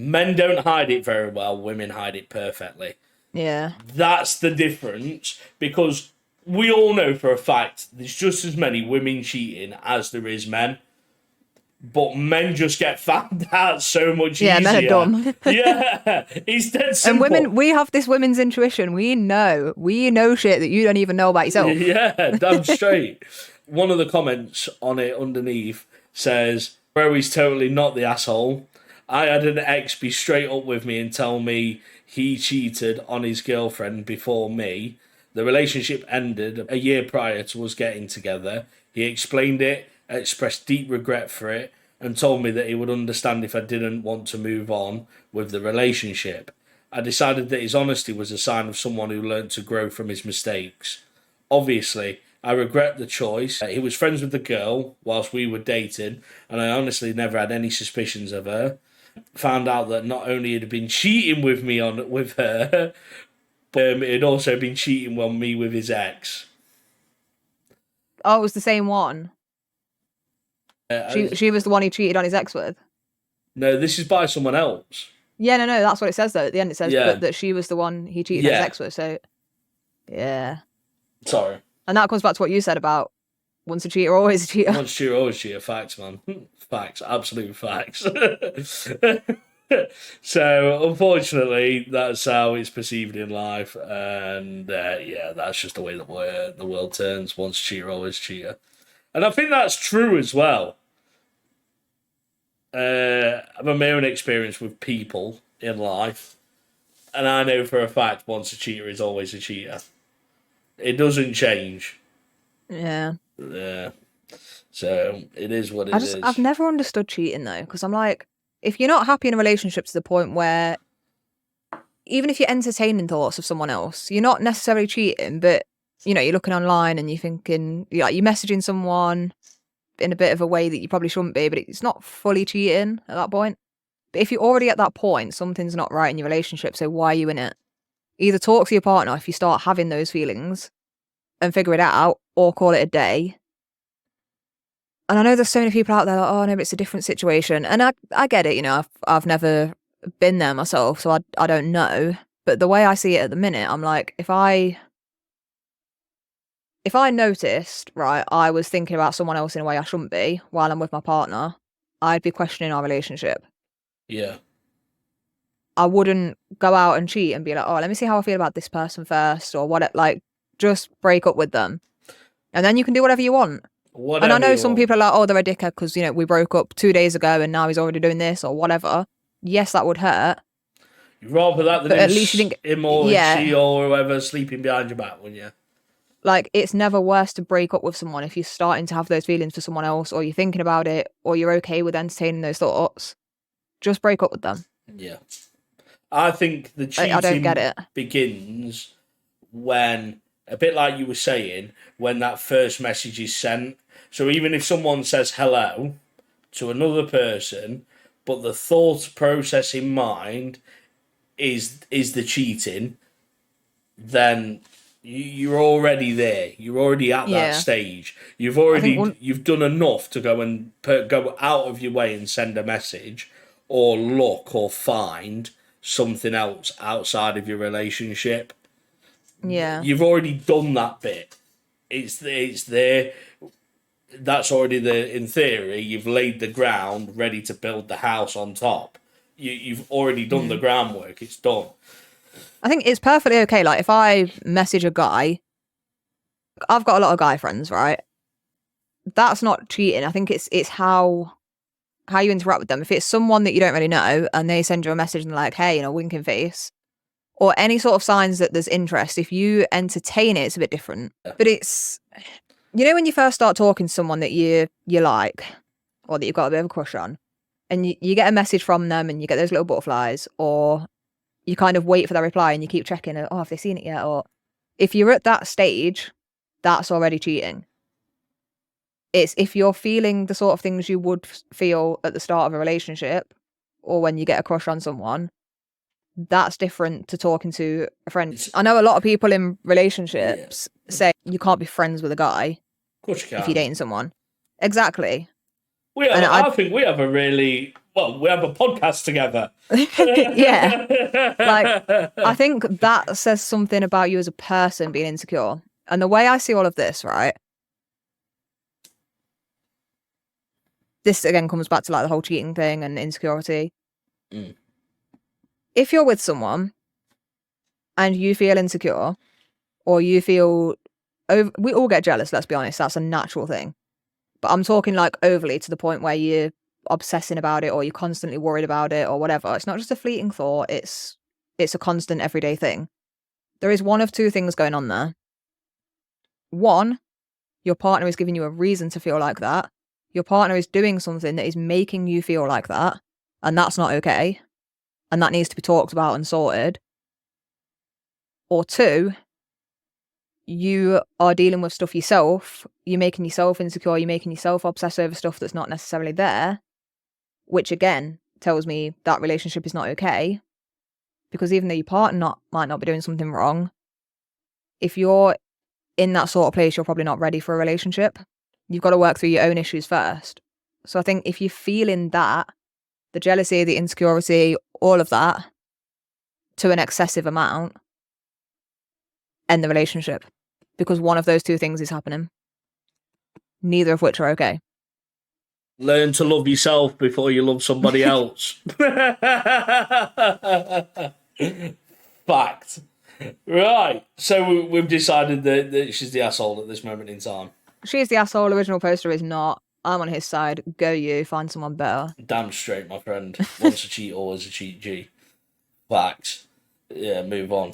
Men don't hide it very well, women hide it perfectly. Yeah. That's the difference, because we all know for a fact there's just as many women cheating as there is men. But men just get found out so much easier. Yeah, men are dumb. Yeah, it's dead simple. And women, we have this women's intuition. We know shit that you don't even know about yourself. Yeah, damn straight. One of the comments on it underneath says, "Bro, he's totally not the asshole. I had an ex be straight up with me and tell me he cheated on his girlfriend before me. The relationship ended a year prior to us getting together. He explained it, expressed deep regret for it, and told me that he would understand if I didn't want to move on with the relationship. I decided that his honesty was a sign of someone who learned to grow from his mistakes. Obviously, I regret the choice. He was friends with the girl whilst we were dating, and I honestly never had any suspicions of her. Found out that not only had he been cheating with her, but he'd also been cheating on me with his ex." Oh, it was the same one. She was the one he cheated on his ex with. No, this is by someone else. Yeah, no, that's what it says though. At the end, it says that she was the one he cheated on his ex with. So, yeah. Sorry. And that comes back to what you said about once a cheater, always a cheater. Once a cheater, always a cheater. Facts, man. Facts. Absolute facts. So, unfortunately, that's how it's perceived in life. And, that's just the way the world turns. Once a cheater, always a cheater. And I think that's true as well. I've had my own experience with people in life. And I know for a fact once a cheater is always a cheater. It doesn't change. Yeah. Yeah. So it is what it is. I've never understood cheating though, because I'm like, if you're not happy in a relationship to the point where even if you're entertaining thoughts of someone else, you're not necessarily cheating, but you know, you're looking online and you're thinking, you're messaging someone in a bit of a way that you probably shouldn't be, but it's not fully cheating at that point. But if you're already at that point, something's not right in your relationship, so why are you in it? Either talk to your partner if you start having those feelings and figure it out, or call it a day. And I know there's so many people out there like, oh no, but it's a different situation. And I get it, you know, I've never been there myself, so I don't know. But the way I see it at the minute, I'm like, if I noticed, right, I was thinking about someone else in a way I shouldn't be while I'm with my partner, I'd be questioning our relationship. Yeah. I wouldn't go out and cheat and be like, oh, let me see how I feel about this person first, or what, just break up with them. And then you can do whatever you want. And I know some people are like, oh, they're a dickhead because, you know, we broke up 2 days ago and now he's already doing this or whatever. Yes, that would hurt. You'd rather that than at least you didn't him or she or whoever sleeping behind your back, wouldn't you? Like, it's never worse to break up with someone if you're starting to have those feelings for someone else, or you're thinking about it, or you're okay with entertaining those thoughts. Just break up with them. Yeah. I think the cheating I don't get it. begins when, a bit like you were saying, when that first message is sent. So even if someone says hello to another person, but the thought process in mind is the cheating, then you're already there. You're already at that stage. You've done enough to go and go out of your way and send a message, or look or find something else outside of your relationship. Yeah, you've already done that bit. It's there. That's already in theory, you've laid the ground ready to build the house on top. You've already done the groundwork. It's done. I think it's perfectly okay. Like, if I message a guy, I've got a lot of guy friends, right? That's not cheating. I think it's how you interact with them. If it's someone that you don't really know and they send you a message and like, hey, you know, winking face, or any sort of signs that there's interest, if you entertain it, it's a bit different. Yeah. But it's, you know, when you first start talking to someone that you like, or that you've got a bit of a crush on, and you get a message from them and you get those little butterflies, or you kind of wait for their reply and you keep checking, oh, have they seen it yet? Or if you're at that stage, that's already cheating. It's if you're feeling the sort of things you would feel at the start of a relationship, or when you get a crush on someone, that's different to talking to a friend. I know a lot of people in relationships say you can't be friends with a guy of course you can. if you're dating someone. Exactly. I think we have a really well, we have a podcast together. Yeah. Like, I think that says something about you as a person being insecure. And the way I see all of this, right? This again comes back to like the whole cheating thing and insecurity. Mm. If you're with someone and you feel insecure or you feel we all get jealous, let's be honest, that's a natural thing. But I'm talking like overly to the point where you're obsessing about it or you're constantly worried about it or whatever. It's not just a fleeting thought, it's a constant everyday thing. There is one of two things going on there. One, your partner is giving you a reason to feel like that. Your partner is doing something that is making you feel like that, and that's not okay. And that needs to be talked about and sorted. Or two, you are dealing with stuff yourself. You're making yourself insecure. You're making yourself obsess over stuff that's not necessarily there, which again tells me that relationship is not okay. Because even though your partner might not be doing something wrong, if you're in that sort of place, you're probably not ready for a relationship. You've got to work through your own issues first. So I think if you're feeling that, the jealousy, the insecurity, all of that, to an excessive amount, end the relationship. Because one of those two things is happening. Neither of which are okay. Learn to love yourself before you love somebody else. Fact. Right. So we've decided that she's the asshole at this moment in time. She's the asshole. Original poster is not. I'm on his side. Go you. Find someone better. Damn straight, my friend. Once a cheat, always a cheat G. Facts. Yeah, move on.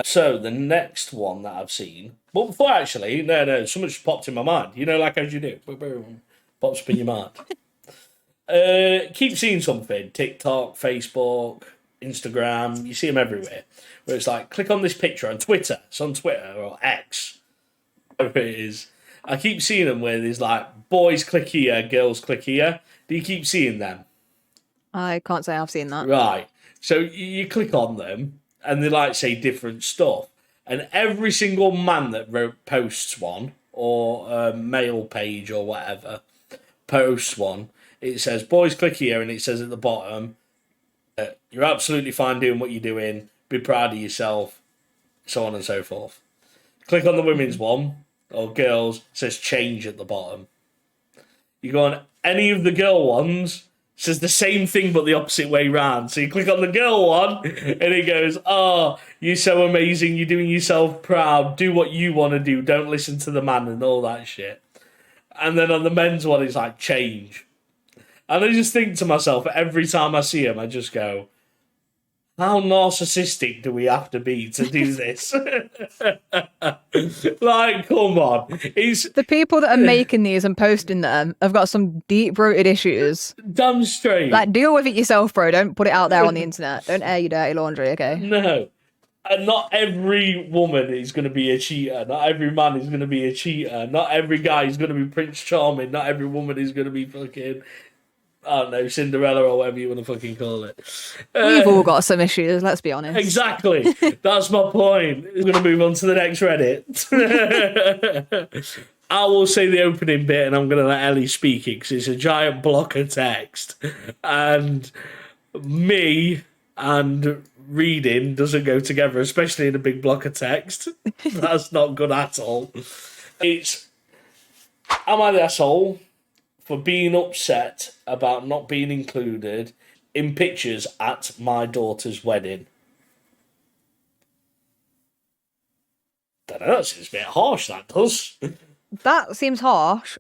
So the next one that I've seen, but before actually, no, something just popped in my mind. You know, like as you do, boom, pops up in your mind. Keep seeing something. TikTok, Facebook, Instagram. You see them everywhere. Where it's like, click on this picture on Twitter. It's on Twitter or X, whatever it is. I keep seeing them where there's like boys click here, girls click here. Do you keep seeing them? I can't say I've seen that. Right. So you click on them, and they like say different stuff. And every single man that posts one, or a male page or whatever, posts one, it says, boys click here, and it says at the bottom, you're absolutely fine doing what you're doing, be proud of yourself, so on and so forth. Click on the women's one, or girls, it says change at the bottom. You go on any of the girl ones, says the same thing but the opposite way round. So you click on the girl one and it goes, oh, you're so amazing, you're doing yourself proud, do what you want to do, don't listen to the man and all that shit. And then on the men's one it's like change. And I just think to myself, every time I see him, I just go, how narcissistic do we have to be to do this? Like, come on. It's The people that are making these and posting them have got some deep-rooted issues. damn straight. Like, deal with it yourself, bro. Don't put it out there on the internet. Don't air your dirty laundry, okay? No. And not every woman is going to be a cheater. Not every man is going to be a cheater. Not every guy is going to be Prince Charming. Not every woman is going to be fucking, I don't know, Cinderella or whatever you want to fucking call it. We've all got some issues, let's be honest. Exactly. That's my point. We're going to move on to the next Reddit. I will say the opening bit and I'm going to let Ellie speak it because it's a giant block of text. And me and reading doesn't go together, especially in a big block of text. That's not good at all. It's, am I the asshole for being upset about not being included in pictures at my daughter's wedding? Don't know, that seems a bit harsh, that does. That seems harsh.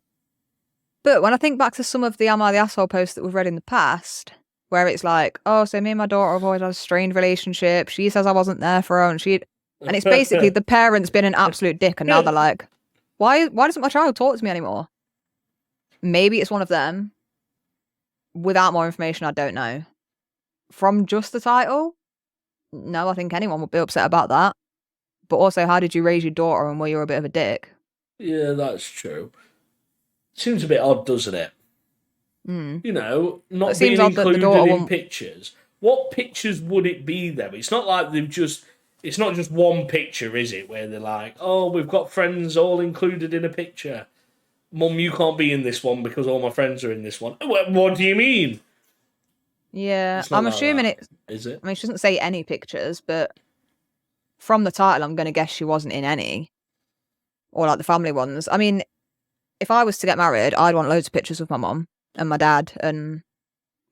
But when I think back to some of the Am I the Asshole posts that we've read in the past, where it's like, oh, so me and my daughter have always had a strained relationship. She says I wasn't there for her, and it's basically the parent's been an absolute dick, and now they're like, why doesn't my child talk to me anymore? Maybe it's one of them. Without more information, I don't know. From just the title, no, I think anyone would be upset about that. But also, how did you raise your daughter and were you a bit of a dick? Yeah, that's true. Seems a bit odd, doesn't it? Mm. You know, not It seems being odd that the included daughter in won't- pictures. What pictures would it be then? It's not like it's not just one picture, is it? Where they're like, oh, we've got friends all included in a picture. Mum, you can't be in this one because all my friends are in this one. What do you mean? Yeah, It's not I'm like assuming that, it. is it? I mean, she doesn't say any pictures, but from the title, I'm going to guess she wasn't in any, or like the family ones. I mean, if I was to get married, I'd want loads of pictures with my mom and my dad and You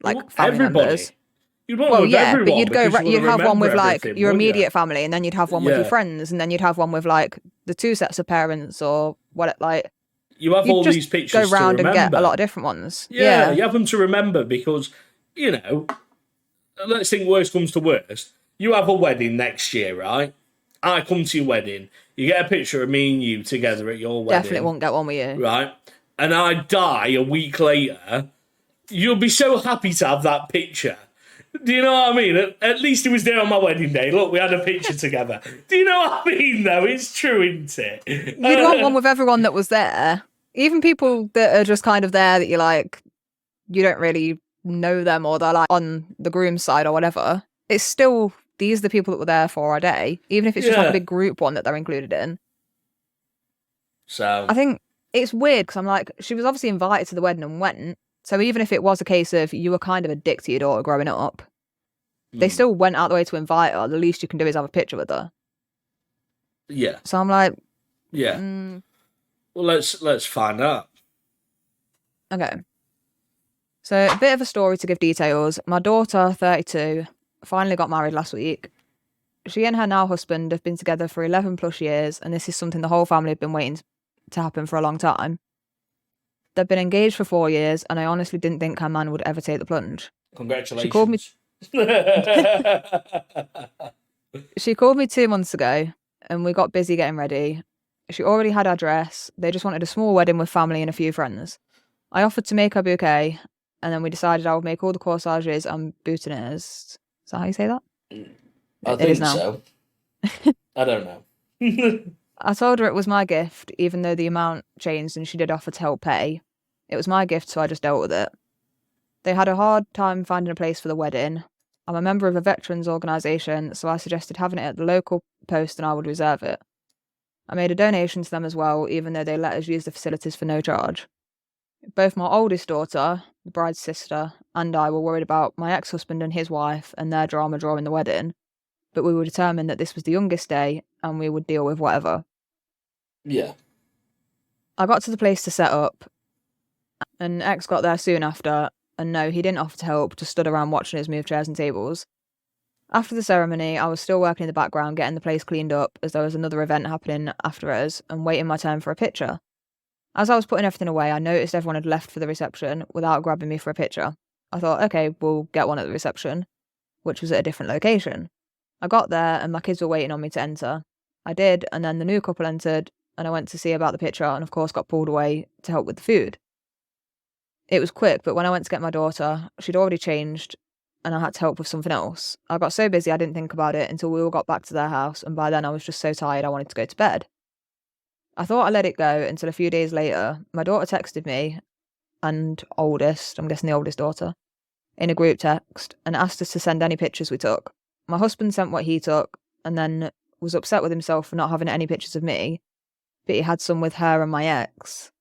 like want family members. everybody. You'd want them Well, with yeah, but everyone you'd go, because you want you'd to have one remember with like everything, your wouldn't you? immediate family, and then you'd have one with your Yeah. friends, and then you'd have one with like the two sets of parents, or what, like You have you'd all just these go pictures to round and get a lot remember. of different ones. Yeah, Yeah, you have them to remember because, let's think worst comes to worst. You have a wedding next year, right? I come to your wedding. You get a picture of me and you together at your definitely wedding, won't get one with you. right? And I die a week later. You'll be so happy to have that picture. Do you know what I mean? At least it was there on my wedding day. Look, we had a picture together. Do you know what I mean, though? It's true, isn't it? You'd want one with everyone that was there, even people that are just kind of there that you like. You don't really know them, or they're like on the groom's side or whatever. It's still these are the people that were there for our day, even if it's just like a Yeah. big group one that they're included in. So, I think it's weird because I'm like, she was obviously invited to the wedding and went. So even if it was a case of you were kind of a dick to your daughter growing up, they still went out the way to invite her. The least you can do is have a picture with her. yeah. So I'm like, Yeah. mm, Well, let's find out. okay. So a bit of a story to give details. My daughter, 32, finally got married last week. She and her now husband have been together for 11 plus years, and this is something the whole family have been waiting to happen for a long time. They've been engaged for 4 years, and I honestly didn't think her man would ever take the plunge. Congratulations. She called me 2 months ago, and we got busy getting ready. She already had our dress. They just wanted a small wedding with family and a few friends. I offered to make her bouquet, and then we decided I would make all the corsages and boutonnieres. Is that how you say that? I It is think now. so. I don't know. I told her it was my gift, even though the amount changed and she did offer to help pay. It was my gift, so I just dealt with it. They had a hard time finding a place for the wedding. I'm a member of a veterans organisation, so I suggested having it at the local post and I would reserve it. I made a donation to them as well, even though they let us use the facilities for no charge. Both my oldest daughter, the bride's sister, and I were worried about my ex-husband and his wife and their drama during the wedding, but we were determined that this was the youngest day and we would deal with whatever. Yeah. I got to the place to set up, and ex got there soon after, and no, he didn't offer to help, just stood around watching us move chairs and tables. After the ceremony, I was still working in the background getting the place cleaned up as there was another event happening after us and waiting my turn for a picture. As I was putting everything away, I noticed everyone had left for the reception without grabbing me for a picture. I thought, okay, we'll get one at the reception, which was at a different location. I got there and my kids were waiting on me to enter. I did, and then the new couple entered, and I went to see about the picture and of course got pulled away to help with the food. It was quick, but when I went to get my daughter, she'd already changed and I had to help with something else. I got so busy I didn't think about it until we all got back to their house, and by then I was just so tired I wanted to go to bed. I thought I let it go until a few days later, my daughter texted me, and oldest, I'm guessing the oldest daughter, in a group text and asked us to send any pictures we took. My husband sent what he took and then was upset with himself for not having any pictures of me, but he had some with her and my ex.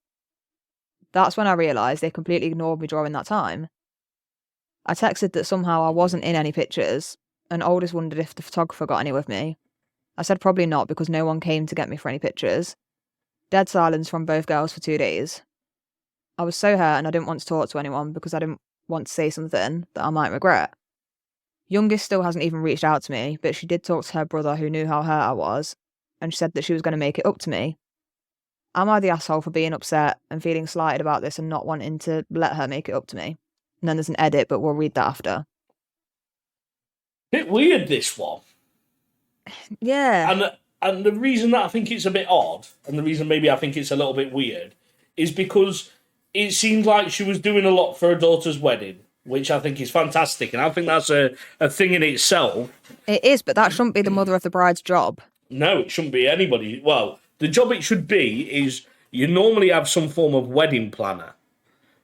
That's when I realised they completely ignored me during that time. I texted that somehow I wasn't in any pictures, and oldest wondered if the photographer got any with me. I said probably not because no one came to get me for any pictures. Dead silence from both girls for 2 days. I was so hurt and I didn't want to talk to anyone because I didn't want to say something that I might regret. Youngest still hasn't even reached out to me, but she did talk to her brother who knew how hurt I was, and she said that she was going to make it up to me. Am I the asshole for being upset and feeling slighted about this and not wanting to let her make it up to me? And then there's an edit, but we'll read that after. Bit weird, this one. Yeah. And the reason that I think it's a bit odd, and the reason maybe I think it's a little bit weird, is because it seemed like she was doing a lot for her daughter's wedding, which I think is fantastic, and I think that's a thing in itself. It is, but that shouldn't be the mother of the bride's job. No, it shouldn't be anybody. Well, the job it should be is you normally have some form of wedding planner,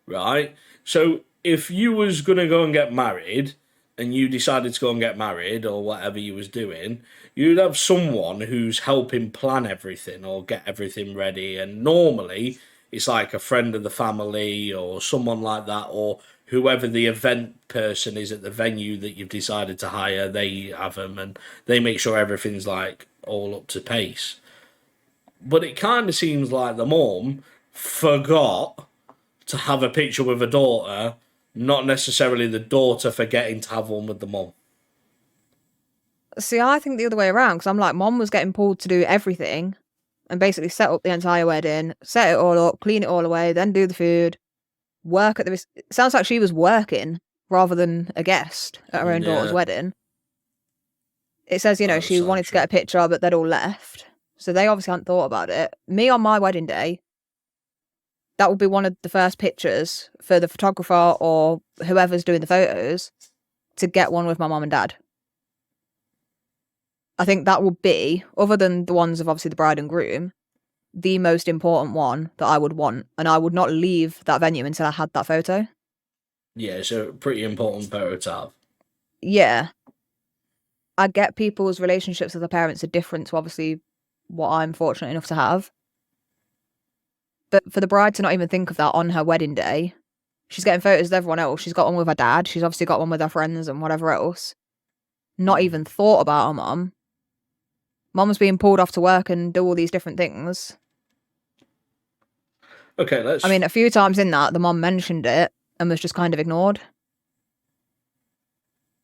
right? So if you was going to go and get married, and you decided to go and get married, or whatever you was doing, you'd have someone who's helping plan everything or get everything ready, and normally it's like a friend of the family or someone like that, or whoever the event person is at the venue that you've decided to hire, they have them, and they make sure everything's like all up to pace. But it kind of seems like the mum forgot to have a picture with her daughter, not necessarily the daughter forgetting to have one with the mum. See, I think the other way around, because I'm like, mom was getting pulled to do everything and basically set up the entire wedding, set it all up, clean it all away, then do the food, work at the... It sounds like she was working rather than a guest at her own daughter's wedding. It says, you know, she wanted to get a picture, but they'd all left. So they obviously hadn't thought about it. Me on my wedding day, that would be one of the first pictures for the photographer or whoever's doing the photos to get one with my mum and dad. I think that would be, other than the ones of obviously the bride and groom, the most important one that I would want. And I would not leave that venue until I had that photo. Yeah, it's a pretty important photo to have. Yeah. I get people's relationships with their parents are different to obviously what I'm fortunate enough to have. But for the bride to not even think of that on her wedding day, she's getting photos with everyone else. She's got one with her dad. She's obviously got one with her friends and whatever else. Not even thought about her mum. Mum's being pulled off to work and do all these different things. Okay, let's... I mean, a few times in that, the mum mentioned it and was just kind of ignored.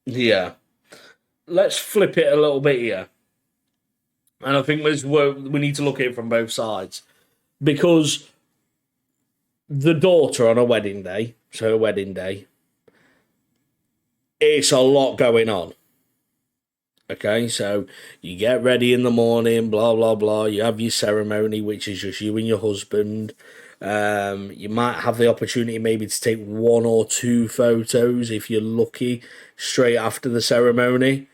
Yeah. Let's flip it a little bit here. And I think we need to look at it from both sides. Because the daughter on her wedding day, so her wedding day, it's a lot going on. Okay, so you get ready in the morning, blah, blah, blah. You have your ceremony, which is just you and your husband. You might have the opportunity maybe to take 1 or 2 photos, if you're lucky, straight after the ceremony.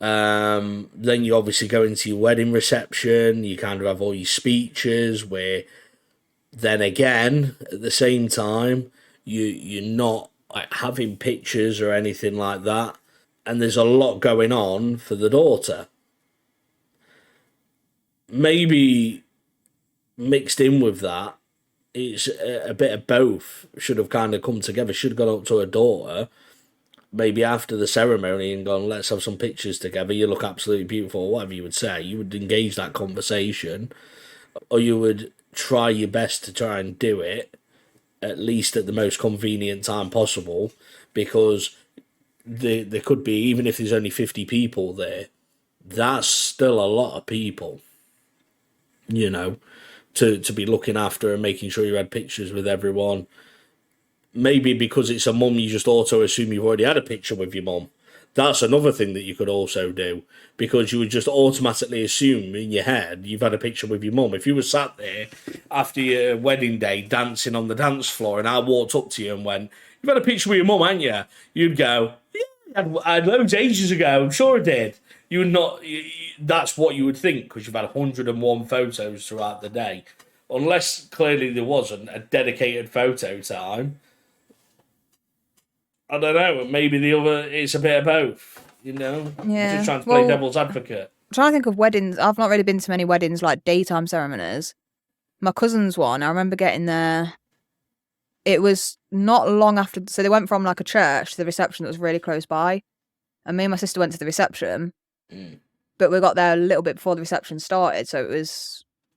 Then you obviously go into your wedding reception. You kind of have all your speeches where then again, at the same time, you're not like having pictures or anything like that. And there's a lot going on for the daughter. Maybe mixed in with that, it's a bit of both should have kind of come together. Should have gone up to her daughter, maybe after the ceremony, and gone, let's have some pictures together. You look absolutely beautiful, whatever you would say. You would engage that conversation, or you would try your best to try and do it, at least at the most convenient time possible, because there could be, even if there's only 50 people there, that's still a lot of people, you know, to be looking after and making sure you had pictures with everyone. Maybe because it's a mum, you just auto assume you've already had a picture with your mum. That's another thing that you could also do, because you would just automatically assume in your head you've had a picture with your mum. If you were sat there after your wedding day dancing on the dance floor and I walked up to you and went, you've had a picture with your mum, haven't you? You'd go, yeah, I had loads ages ago, I'm sure I did. You would not... That's what you would think, because you've had 101 photos throughout the day. Unless clearly there wasn't a dedicated photo time. I don't know, maybe the other, it's a bit of both, you know? Yeah. I'm just trying to play devil's advocate. I'm trying to think of weddings. I've not really been to many weddings, like daytime ceremonies. My cousin's one, I remember getting there. It was not long after, so they went from like a church to the reception that was really close by. And me and my sister went to the reception. But we got there a little bit before the reception started, so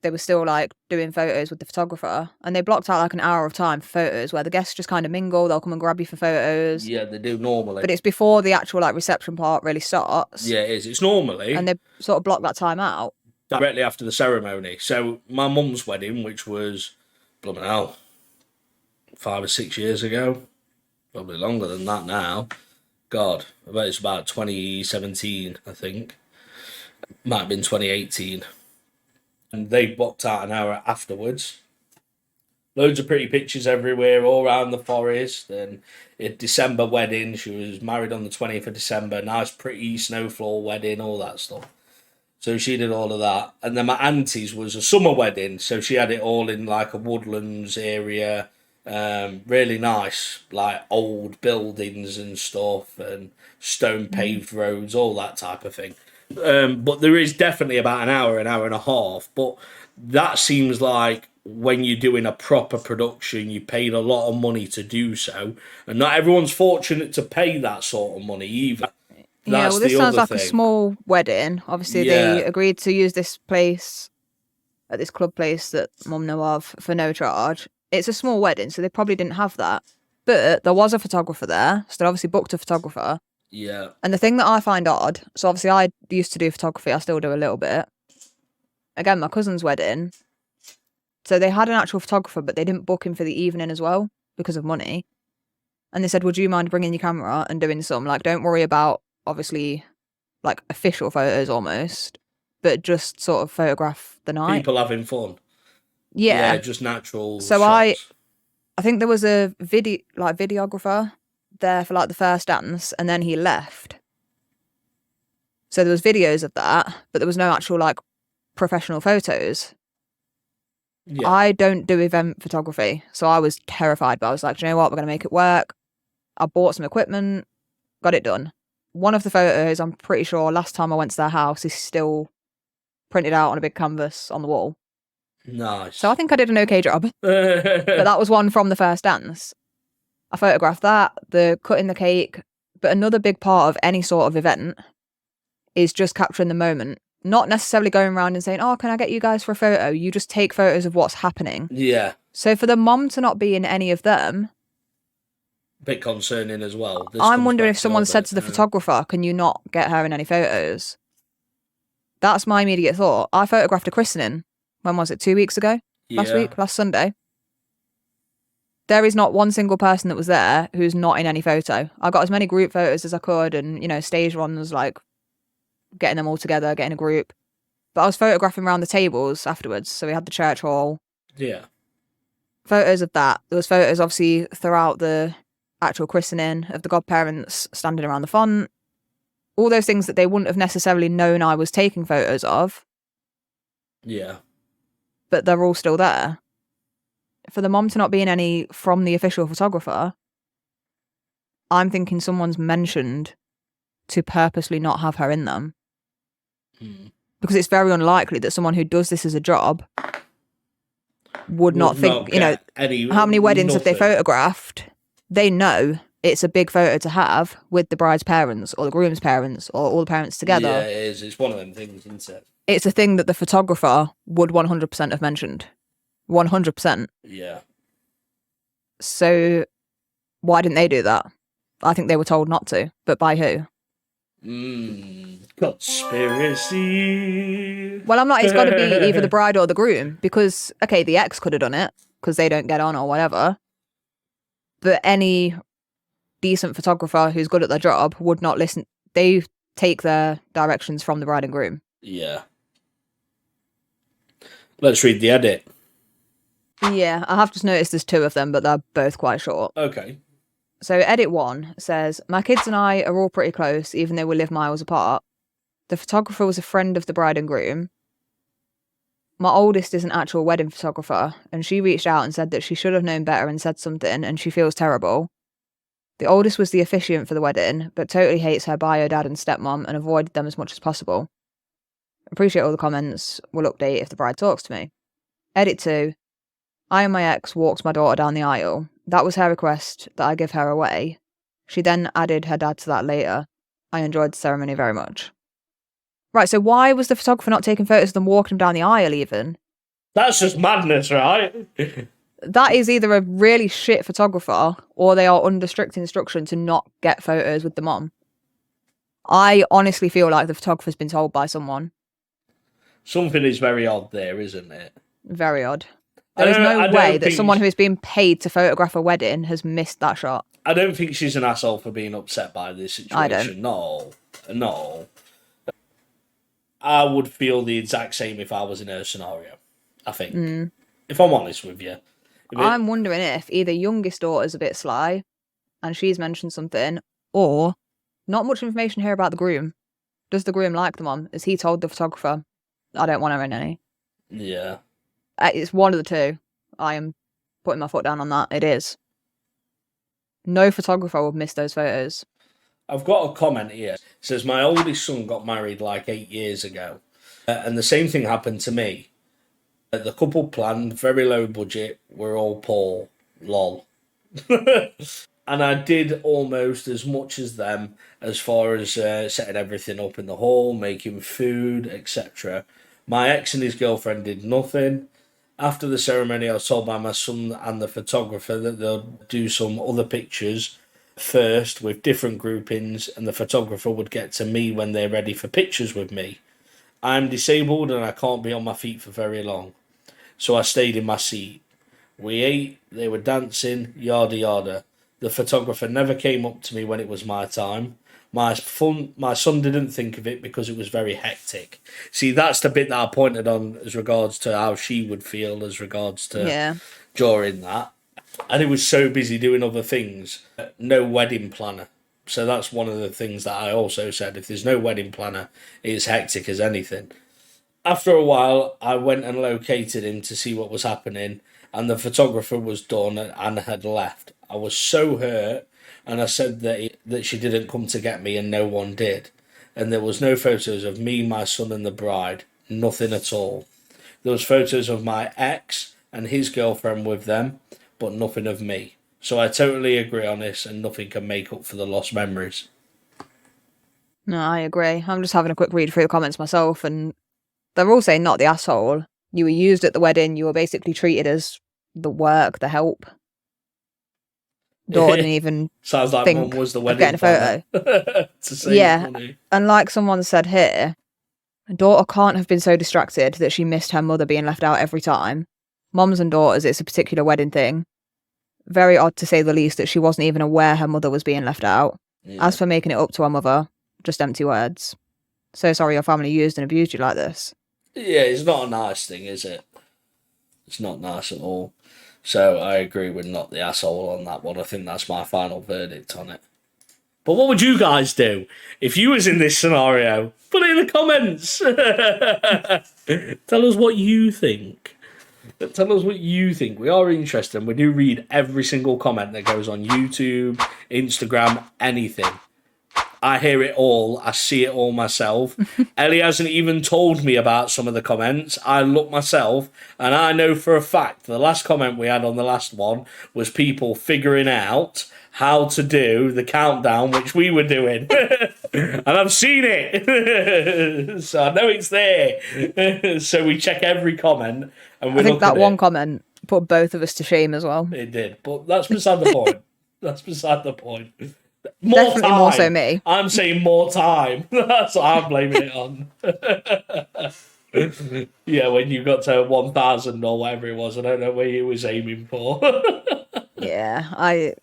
they were still like doing photos with the photographer, and they blocked out like an hour of time for photos where the guests just kind of mingle. They'll come and grab you for photos. Yeah, they do normally. But it's before the actual like reception part really starts. Yeah, it is. It's normally. And they sort of block that time out. Directly after the ceremony. So my mum's wedding, which was, blooming hell, 5 or 6 years ago, probably longer than that now. God, I bet it's about 2017, I think. Might have been 2018. And they booked out an hour afterwards. Loads of pretty pictures everywhere, all around the forest. And a December wedding. She was married on the 20th of December. Nice, pretty snowfall wedding, all that stuff. So she did all of that. And then my auntie's was a summer wedding. So she had it all in like a woodlands area. Really nice, like old buildings and stuff, and stone paved roads, all that type of thing. But there is definitely about an hour and a half. But that seems like when you're doing a proper production, you paid a lot of money to do so, and not everyone's fortunate to pay that sort of money either. Yeah, That's well, this the sounds other like a thing. small wedding. Obviously, they Yeah, agreed to use this place at this club place that Mum know of for no charge. It's a small wedding, so they probably didn't have that. But there was a photographer there, so they obviously booked a photographer. yeah, And the thing that I find odd, so obviously I used to do photography, I still do a little bit. Again, my cousin's wedding. So they had an actual photographer, but they didn't book him for the evening as well because of money. And they said, would you mind bringing your camera and doing some? Like, don't worry about, obviously, like official photos almost, but just sort of photograph the night. people having fun. Yeah. Yeah, just natural So I shots. think there was a videographer there for like the first dance, and then he left. So there was videos of that, but there was no actual like professional photos. Yeah, I don't do event photography, so I was terrified, but I was like, do you know what? We're going to make it work. I bought some equipment, got it done. One of the photos, I'm pretty sure last time I went to their house, is still printed out on a big canvas on the wall. nice. So I think I did an okay job. But that was one from the first dance. I photographed that, the cutting the cake. But another big part of any sort of event is just capturing the moment. Not necessarily going around and saying, oh, can I get you guys for a photo? You just take photos of what's happening. Yeah, So for the mom to not be in any of them, bit concerning as well. This I'm comes wondering back if someone said to the photographer, can you not get her in any photos? That's my immediate thought. I photographed a christening. When was it? 2 weeks ago? Last Sunday. There is not one single person that was there who's not in any photo. I got as many group photos as I could, and, you know, stage ones, like getting them all together, getting a group. But I was photographing around the tables afterwards. So we had the church hall. Yeah. Photos of that. There was photos, obviously, throughout the actual christening of the godparents standing around the font. All those things that they wouldn't have necessarily known I was taking photos of. Yeah. But they're all still there. For the mom to not be in any from the official photographer, I'm thinking someone's mentioned to purposely not have her in them. Because it's very unlikely that someone who does this as a job would not think, you know, how many weddings have they photographed? They know it's a big photo to have with the bride's parents or the groom's parents or all the parents together. Yeah, it is. It's one of them things, isn't it? It's a thing that the photographer would 100% have mentioned. 100%. Yeah. So why didn't they do that? I think they were told not to, but by who? Conspiracy. Well, I'm not. It's got to be either the bride or the groom because, okay, the ex could have done it because they don't get on or whatever. But any decent photographer who's good at their job would not listen. They take their directions from the bride and groom. Yeah. Let's read the edit. Yeah, I have just noticed there's two of them, but they're both quite short. Okay. So edit 1 says, my kids and I are all pretty close, even though we live miles apart. The photographer was a friend of the bride and groom. My oldest is an actual wedding photographer, and she reached out and said that she should have known better and said something, and she feels terrible. The oldest was the officiant for the wedding, but totally hates her bio dad and stepmom and avoided them as much as possible. Appreciate all the comments. Will update if the bride talks to me. Edit 2. I and my ex walked my daughter down the aisle. That was her request that I give her away. She then added her dad to that later. I enjoyed the ceremony very much. Right, so why was the photographer not taking photos of them walking down the aisle even? That's just madness, right? That is either a really shit photographer or they are under strict instruction to not get photos with the mom. I honestly feel like the photographer's been told by someone. Something is very odd there, isn't it? Very odd. There is no way that someone who is being paid to photograph a wedding has missed that shot. I don't think she's an asshole for being upset by this situation. I don't. No. I would feel the exact same if I was in her scenario, I think. If I'm honest with you. I'm wondering if either youngest daughter's a bit sly and she's mentioned something, or not much information here about the groom. Does the groom like the mom? Has he told the photographer, I don't want her in any? Yeah. It's one of the two. I am putting my foot down on that. It is. No photographer would miss those photos. I've got a comment here. It says, my oldest son got married like 8 years ago. And the same thing happened to me. The couple planned, very low budget, we're all poor. Lol. And I did almost as much as them as far as setting everything up in the hall, making food, etc. My ex and his girlfriend did nothing. After the ceremony, I was told by my son and the photographer that they'll do some other pictures first with different groupings, and the photographer would get to me when they're ready for pictures with me. I'm disabled and I can't be on my feet for very long, so I stayed in my seat. We ate, they were dancing, yada yada. The photographer never came up to me when it was my time. My son didn't think of it because it was very hectic. See, that's the bit that I pointed on as regards to how she would feel as regards to Yeah. during that. And it was so busy doing other things. No wedding planner. So that's one of the things that I also said. If there's no wedding planner, it's hectic as anything. After a while, I went and located him to see what was happening, and the photographer was done and had left. I was so hurt, and I said that she didn't come to get me, and no one did. And there was no photos of me, my son, and the bride. Nothing at all. There was photos of my ex and his girlfriend with them, but nothing of me. So I totally agree on this, and nothing can make up for the lost memories. No, I agree. I'm just having a quick read through the comments myself, and they're all saying not the asshole. You were used at the wedding. You were basically treated as the work, the help. Daughter didn't even Sounds like think mum was the of wedding getting a planner. photo. To save Yeah, money. and like someone said here, daughter can't have been so distracted that she missed her mother being left out every time. Moms and daughters, it's a particular wedding thing. Very odd to say the least that she wasn't even aware her mother was being left out. Yeah. As for making it up to her mother, just empty words. So sorry your family used and abused you like this. Yeah, it's not a nice thing, is it? It's not nice at all. So I agree with not the asshole on that one. I think that's my final verdict on it. But what would you guys do if you was in this scenario? Put it in the comments. Tell us what you think. Tell us what you think. We are interested, and we do read every single comment that goes on YouTube, Instagram, anything. I hear it all. I see it all myself. Ellie hasn't even told me about some of the comments. I look myself, and I know for a fact the last comment we had on the last one was people figuring out how to do the countdown, which we were doing. And I've seen it. So I know it's there. So we check every comment, and we I think look at that one it. comment put both of us to shame as well. It did, but that's beside the point. That's beside the point. More Definitely time. more so me. I'm saying more time. That's what I'm blaming it on. Yeah, when you got to 1,000 or whatever it was, I don't know where you was aiming for. Yeah,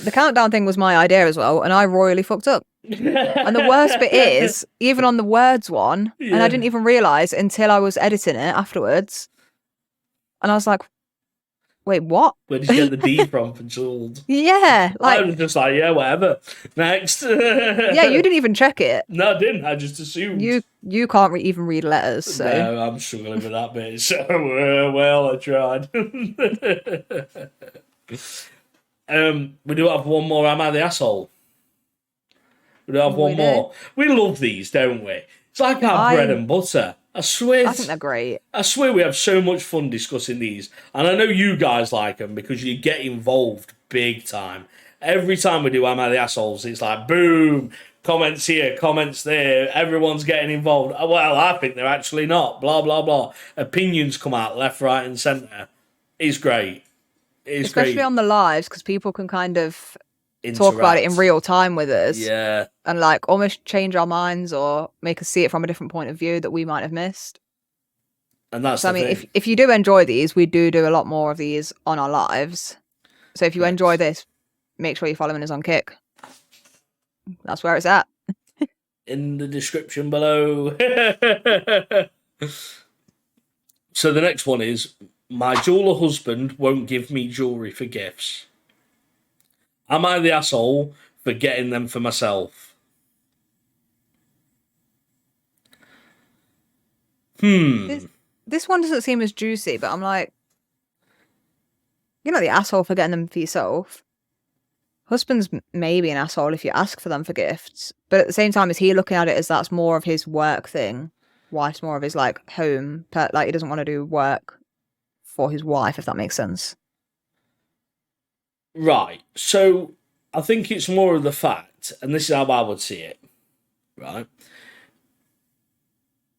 the countdown thing was my idea as well, and I royally fucked up. And the worst bit is, even on the words one, and I didn't even realise until I was editing it afterwards, and I was like, wait, what? Where did you get the D from for Jules? Yeah, I like, was just like, yeah, whatever. Next. yeah, you didn't even check it. No, I didn't. I just assumed. You can't even read letters, so. No, I'm struggling with that bit. So, well, I tried. We do have one more. Am I the asshole? We do have one more. We love these, don't we? It's like our bread and butter. I swear. I think they're great. I swear we have so much fun discussing these. And I know you guys like them because you get involved big time. Every time we do Am I the Assholes, it's like, boom, comments here, comments there. Everyone's getting involved. Well, I think they're actually not. Blah, blah, blah. Opinions come out left, right and centre. It's great. It's Especially great. on the lives, because people can kind of Interact. talk about it in real time with us. Yeah. And like almost change our minds or make us see it from a different point of view that we might have missed. And that's so, the I mean, thing. if you do enjoy these, we do a lot more of these on our lives. So if you enjoy this, make sure you're following us on Kick. That's where it's at. In the description below. So the next one is, my jeweler husband won't give me jewellery for gifts. Am I the asshole for getting them for myself? This one doesn't seem as juicy, but I'm like, you're not the asshole for getting them for yourself. husband's maybe an asshole if you ask for them for gifts, but at the same time, is he looking at it as that's more of his work thing? Wife's more of his like home, like he doesn't want to do work for his wife, if that makes sense. Right. So I think it's more of the fact, and this is how I would see it, right?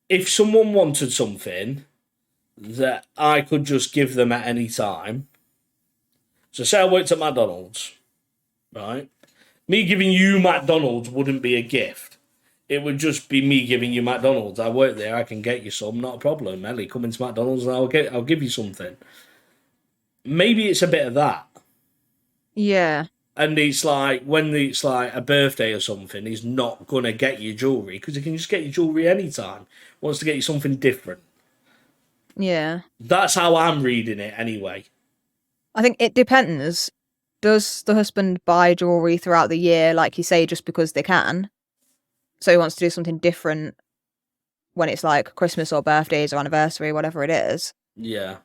If someone wanted something that I could just give them at any time, so say I worked at McDonald's, right? Me giving you McDonald's wouldn't be a gift. It would just be me giving you McDonald's. I work there, I can get you some, not a problem. Ellie, come into McDonald's and I'll give you something. Maybe it's a bit of that. Yeah. And it's like, when it's like a birthday or something, he's not going to get you jewellery because he can just get you jewellery anytime. Wants to get you something different. Yeah. That's how I'm reading it anyway. I think it depends. Does the husband buy jewellery throughout the year, like you say, just because they can? So he wants to do something different when it's like Christmas or birthdays or anniversary, whatever it is. Yeah.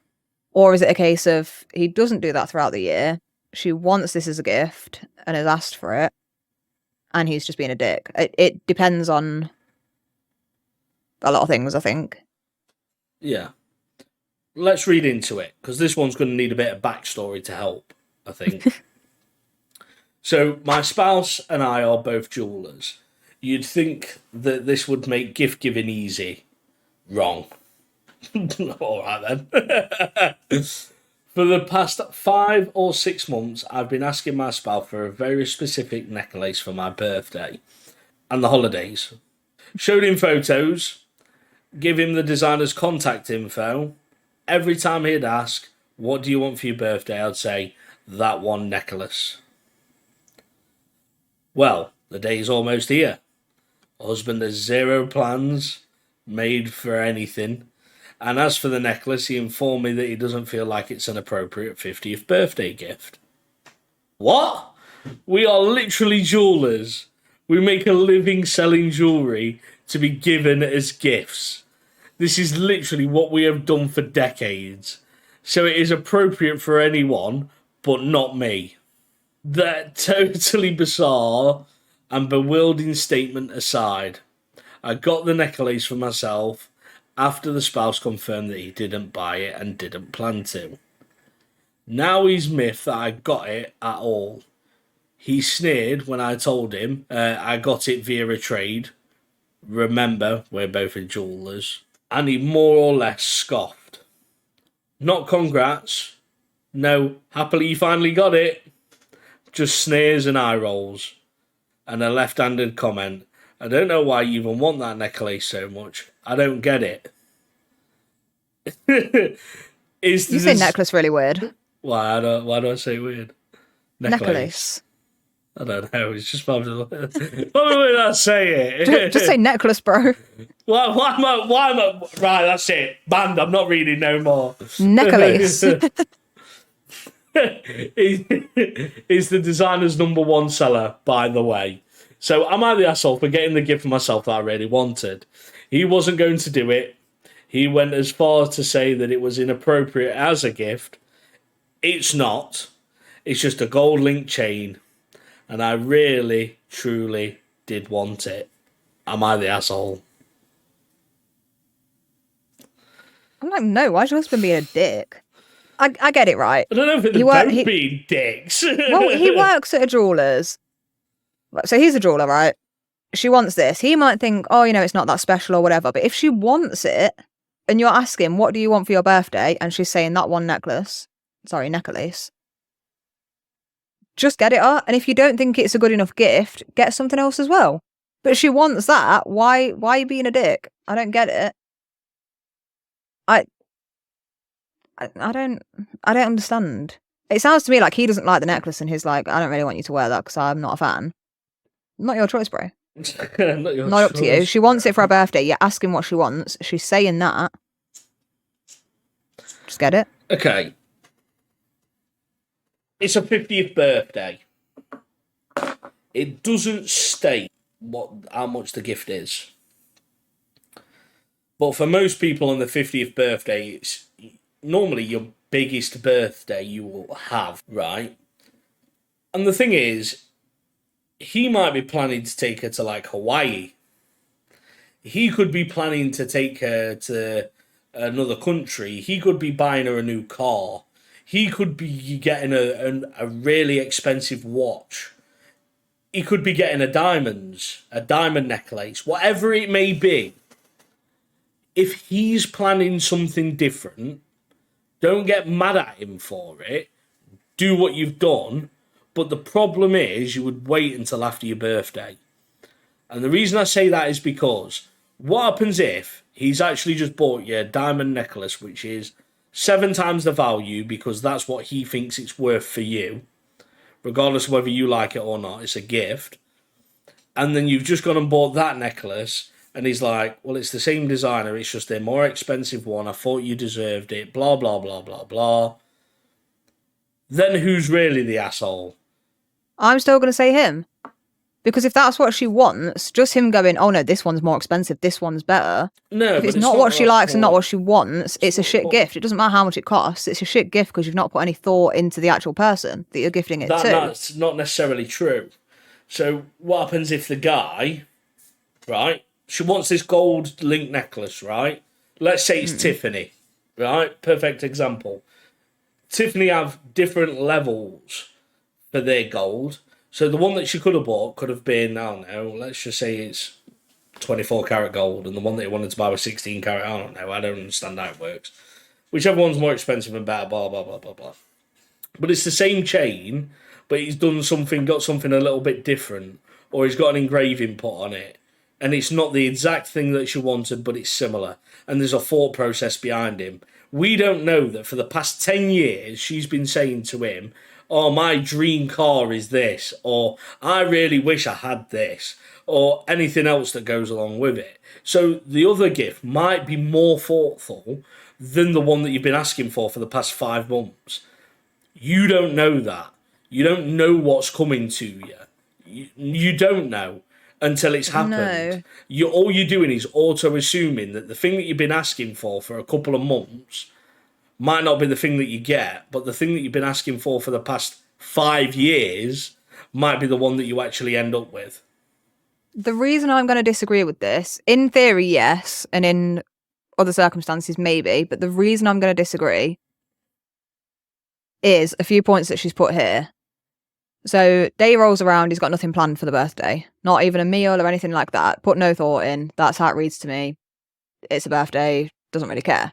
Or is it a case of he doesn't do that throughout the year? She wants this as a gift and has asked for it, and he's just being a dick. It depends on a lot of things, I think. Yeah. Let's read into it, because this one's going to need a bit of backstory to help, I think. So, my spouse and I are both jewellers. You'd think that this would make gift giving easy. Wrong. All right then. For the past 5 or 6 months, I've been asking my spouse for a very specific necklace for my birthday and the holidays. Showed him photos, give him the designer's contact info. Every time he'd ask, what do you want for your birthday? I'd say, that one necklace. Well, the day's almost here. Husband has zero plans made for anything. And as for the necklace, he informed me that he doesn't feel like it's an appropriate 50th birthday gift. What? We are literally jewellers. We make a living selling jewellery to be given as gifts. This is literally what we have done for decades. So it is appropriate for anyone, but not me. That totally bizarre and bewildering statement aside, I got the necklace for myself after the spouse confirmed that he didn't buy it and didn't plan to. Now he's miffed that I got it at all. He sneered when I told him I got it via a trade. Remember, we're both jewellers. And he more or less scoffed. Not congrats. No, happily you finally got it. Just sneers and eye rolls. And a left-handed comment. I don't know why you even want that necklace so much. I don't get it. You say necklace really weird. Why do I say weird? Necklace. I don't know. It's just probably the way I say it. Just say necklace, bro. Why am I? Right, that's it. Banned. I'm not reading no more. Necklace. Is the designer's #1 seller, by the way. So am I the asshole for getting the gift for myself that I really wanted? He wasn't going to do it. He went as far to say that it was inappropriate as a gift. It's not. It's just a gold link chain. And I really, truly did want it. Am I the asshole? I'm like, no, why's your husband being a dick? I get it, right? I don't know if they're both being dicks. Well, he works at a jeweller's. So he's a jeweller, right? She wants this. He might think, oh, it's not that special or whatever. But if she wants it, and you're asking, what do you want for your birthday? And she's saying that one necklace. Just get it her. And if you don't think it's a good enough gift, get something else as well. But if she wants that, why are you being a dick? I don't get it. I don't understand. It sounds to me like he doesn't like the necklace and he's like, I don't really want you to wear that because I'm not a fan. Not your choice, bro. Not up to you. She wants it for her birthday. You're asking what she wants. She's saying that. Just get it. Okay. It's a 50th birthday. It doesn't state how much the gift is. But for most people on the 50th birthday, it's normally your biggest birthday you will have, right? And the thing is, he might be planning to take her to like Hawaii. He could be planning to take her to another country. He could be buying her a new car. He could be getting a really expensive watch. He could be getting a diamond necklace, whatever it may be. If he's planning something different, don't get mad at him for it. Do what you've done. But the problem is, you would wait until after your birthday. And the reason I say that is because what happens if he's actually just bought you a diamond necklace, which is 7 times the value, because that's what he thinks it's worth for you, regardless of whether you like it or not, it's a gift. And then you've just gone and bought that necklace, and he's like, well, it's the same designer, it's just a more expensive one, I thought you deserved it, blah, blah, blah, blah, blah. Then who's really the asshole? I'm still going to say him. Because if that's what she wants, just him going, oh no, this one's more expensive, this one's better. No, if it's not what she likes and not what she wants, it's a shit gift. It doesn't matter how much it costs. It's a shit gift because you've not put any thought into the actual person that you're gifting it to. That's not necessarily true. So what happens if the guy, right, she wants this gold link necklace, right? Let's say it's Tiffany, right? Perfect example. Tiffany have different levels for their gold. So the one that she could have bought could have been, I don't know, let's just say it's 24 karat gold, and the one that you wanted to buy was 16 karat, I don't know, I don't understand how it works. Whichever one's more expensive and better, blah, blah, blah, blah, blah. But it's the same chain, but he's got something a little bit different, or he's got an engraving put on it, and it's not the exact thing that she wanted, but it's similar, and there's a thought process behind him. We don't know that for the past 10 years, she's been saying to him, oh, my dream car is this, or I really wish I had this, or anything else that goes along with it. So the other gift might be more thoughtful than the one that you've been asking for the past 5 months. You don't know that. You don't know what's coming to you. You don't know until it's happened. No. All you're doing is auto-assuming that the thing that you've been asking for a couple of months might not be the thing that you get, but the thing that you've been asking for the past 5 years might be the one that you actually end up with. The reason I'm going to disagree with this, in theory, yes, and in other circumstances, maybe, but the reason I'm going to disagree is a few points that she's put here. So, day rolls around, he's got nothing planned for the birthday. Not even a meal or anything like that. Put no thought in. That's how it reads to me. It's a birthday, doesn't really care.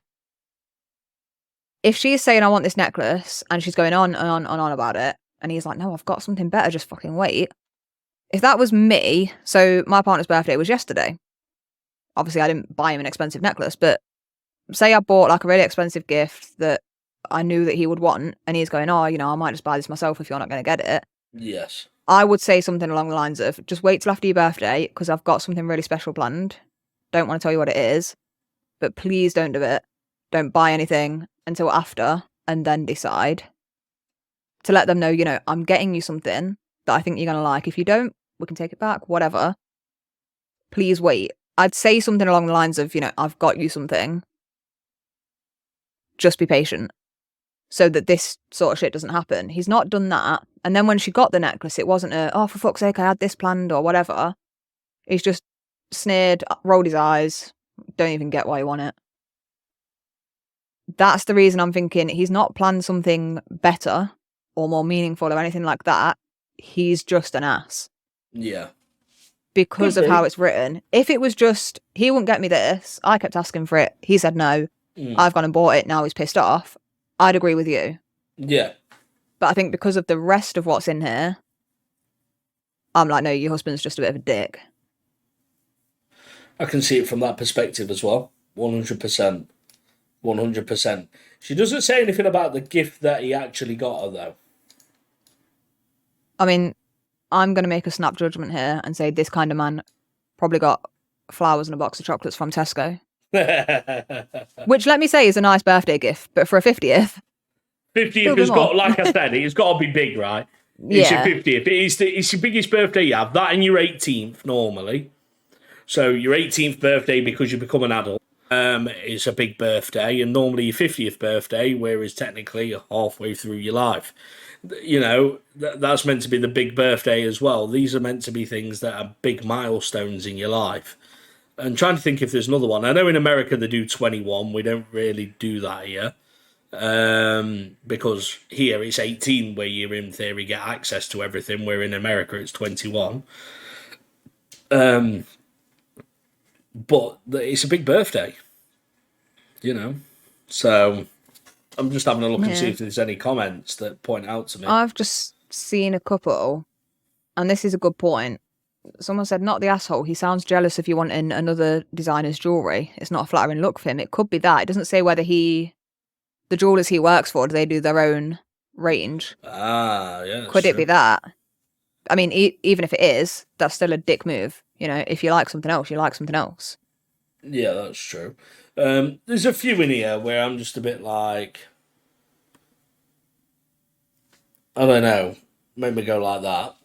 If she's saying, I want this necklace, and she's going on and on and on about it, and he's like, no, I've got something better, just fucking wait. If that was me, so my partner's birthday was yesterday. Obviously, I didn't buy him an expensive necklace, but say I bought like a really expensive gift that I knew that he would want, and he's going, oh, I might just buy this myself if you're not going to get it. Yes. I would say something along the lines of, just wait till after your birthday, because I've got something really special planned. Don't want to tell you what it is, but please don't do it. Don't buy anything until after, and then decide. To let them know, I'm getting you something that I think you're going to like. If you don't, we can take it back, whatever. Please wait. I'd say something along the lines of, I've got you something. Just be patient. So that this sort of shit doesn't happen. He's not done that. And then when she got the necklace, it wasn't oh, for fuck's sake, I had this planned or whatever. He's just sneered, rolled his eyes, don't even get why you want it. That's the reason I'm thinking he's not planned something better or more meaningful or anything like that. He's just an ass. Yeah. Because of how it's written. If it was just, he wouldn't get me this, I kept asking for it, he said no, I've gone and bought it, now he's pissed off, I'd agree with you. Yeah. But I think because of the rest of what's in here, I'm like, no, your husband's just a bit of a dick. I can see it from that perspective as well. 100%. 100%. She doesn't say anything about the gift that he actually got her, though. I mean, I'm going to make a snap judgment here and say this kind of man probably got flowers and a box of chocolates from Tesco. Which, let me say, is a nice birthday gift, but for a 50th... 50th has got, like I said, it's got to be big, right? It's your 50th. It's your biggest birthday you have. That and your 18th, normally. So your 18th birthday, because you become an adult, is a big birthday. And normally your 50th birthday, whereas technically you're halfway through your life. You know, that's meant to be the big birthday as well. These are meant to be things that are big milestones in your life. And trying to think if there's another one. I know in America they do 21. We don't really do that here. Because here it's 18 where you in theory get access to everything, where in America it's 21. But it's a big birthday, you know. So I'm just having a look and see if there's any comments that point out to me. I've just seen a couple, and this is a good point. Someone said, not the asshole. He sounds jealous if you want in another designer's jewellery. It's not a flattering look for him. It could be that. It doesn't say whether the jewellers he works for, do they do their own range? Ah, yeah. Could it be that? I mean, even if it is, that's still a dick move. You know, if you like something else, you like something else. Yeah, that's true. There's a few in here where I'm just a bit like, I don't know, made me go like that.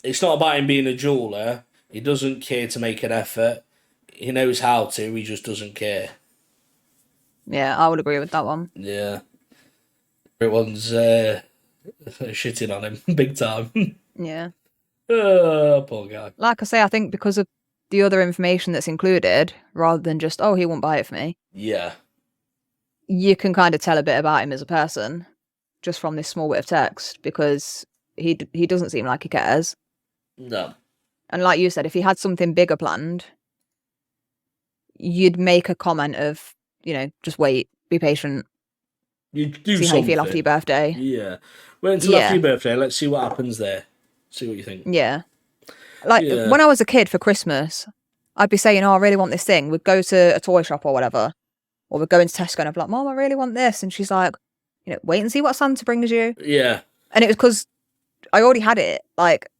It's not about him being a jeweler. He doesn't care to make an effort. He knows how to. He just doesn't care. Yeah, I would agree with that one. Yeah, everyone's shitting on him big time. Yeah. Oh, poor guy. Like I say, I think because of the other information that's included, rather than just, oh, he won't buy it for me. Yeah. You can kind of tell a bit about him as a person just from this small bit of text, because he doesn't seem like he cares. No. And like you said, if he had something bigger planned, you'd make a comment of, you know, just wait, be patient. You do see something. How you feel after your birthday. Yeah. Wait until after your birthday. Let's see what happens there. See what you think. Yeah. Like when I was a kid for Christmas, I'd be saying, oh, I really want this thing. We'd go to a toy shop or whatever. Or we'd go into Tesco and I'd be like, Mom, I really want this. And she's like, you know, wait and see what Santa brings you. Yeah. And it was because I already had it. Like,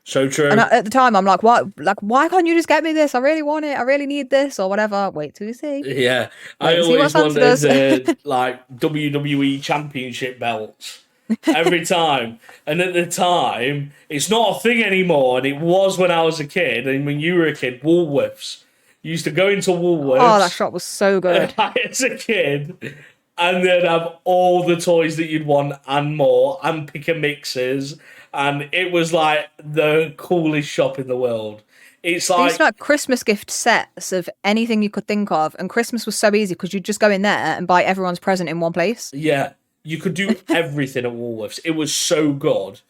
so true. And at the time, I'm like, what? Like, why can't you just get me this? I really want it. I really need this, or whatever. Wait till you see. Yeah, I always wanted like WWE Championship belts every time. And at the time, it's not a thing anymore. And it was when I was a kid. And when you were a kid, Woolworths. You used to go into Woolworths. Oh, that shop was so good. As a kid. And they'd have all the toys that you'd want and more, and pick and mixes. And it was like the coolest shop in the world. It's like, they used to have Christmas gift sets of anything you could think of, and Christmas was so easy because you'd just go in there and buy everyone's present in one place. Yeah, you could do everything at Woolworths. It was so good.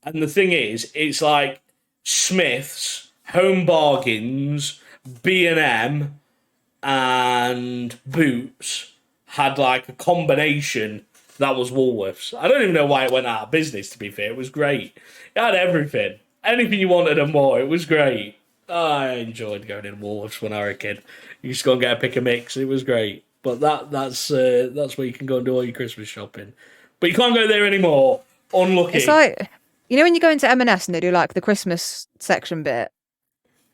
And the thing is, it's like Smith's, Home Bargains, B&M, and Boots had like a combination. That was Woolworths. I don't even know why it went out of business, to be fair. It was great. It had everything. Anything you wanted and more. It was great. I enjoyed going in Woolworths when I was a kid. You just go and get a pick and mix. It was great. But that's where you can go and do all your Christmas shopping. But you can't go there anymore. Unlucky. It's like, you know when you go into M&S and they do like the Christmas section bit?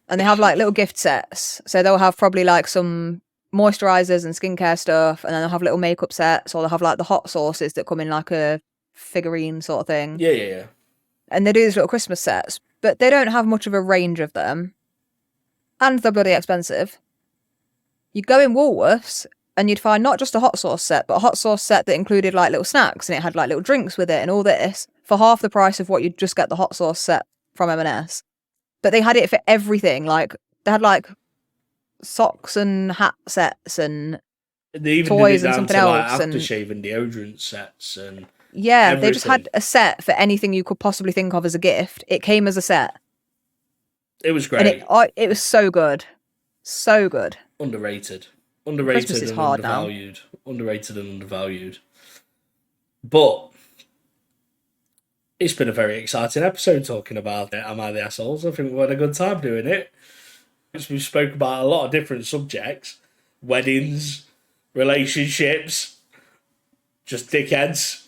And they have like little gift sets. So they'll have probably like some moisturizers and skincare stuff, and then they'll have little makeup sets, or they'll have like the hot sauces that come in like a figurine sort of thing. Yeah. And they do these little Christmas sets, but they don't have much of a range of them, and they're bloody expensive. You go in Woolworths and you'd find not just a hot sauce set, but a hot sauce set that included like little snacks, and it had like little drinks with it and all this for half the price of what you'd just get the hot sauce set from M&S. But they had it for everything. Like they had like socks and hat sets and they even toys did it and down something to, else, like, and aftershave and deodorant sets and everything. They just had a set for anything you could possibly think of as a gift. It came as a set. It was great. And it was so good, so good. Underrated and undervalued. Underrated and undervalued. But it's been a very exciting episode talking about it. Am I the Assholes? I think we had a good time doing it. We spoke about a lot of different subjects. Weddings, relationships, just dickheads.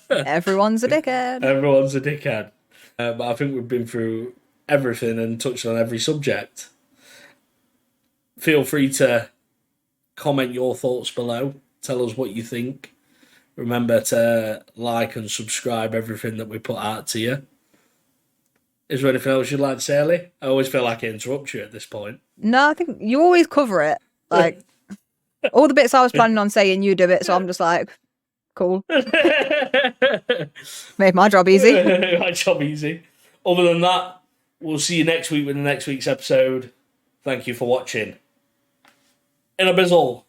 Everyone's a dickhead. Everyone's a dickhead. But I think we've been through everything and touched on every subject. Feel free to comment your thoughts below. Tell us what you think. Remember to like and subscribe everything that we put out to you. Is there anything else you'd like to say, Ellie? I always feel like I interrupt you at this point. No, I think you always cover it. Like, all the bits I was planning on saying, you do it. So I'm just like, Cool. Made my job easy. My job easy. Other than that, we'll see you next week with the next week's episode. Thank you for watching. In a bizzle.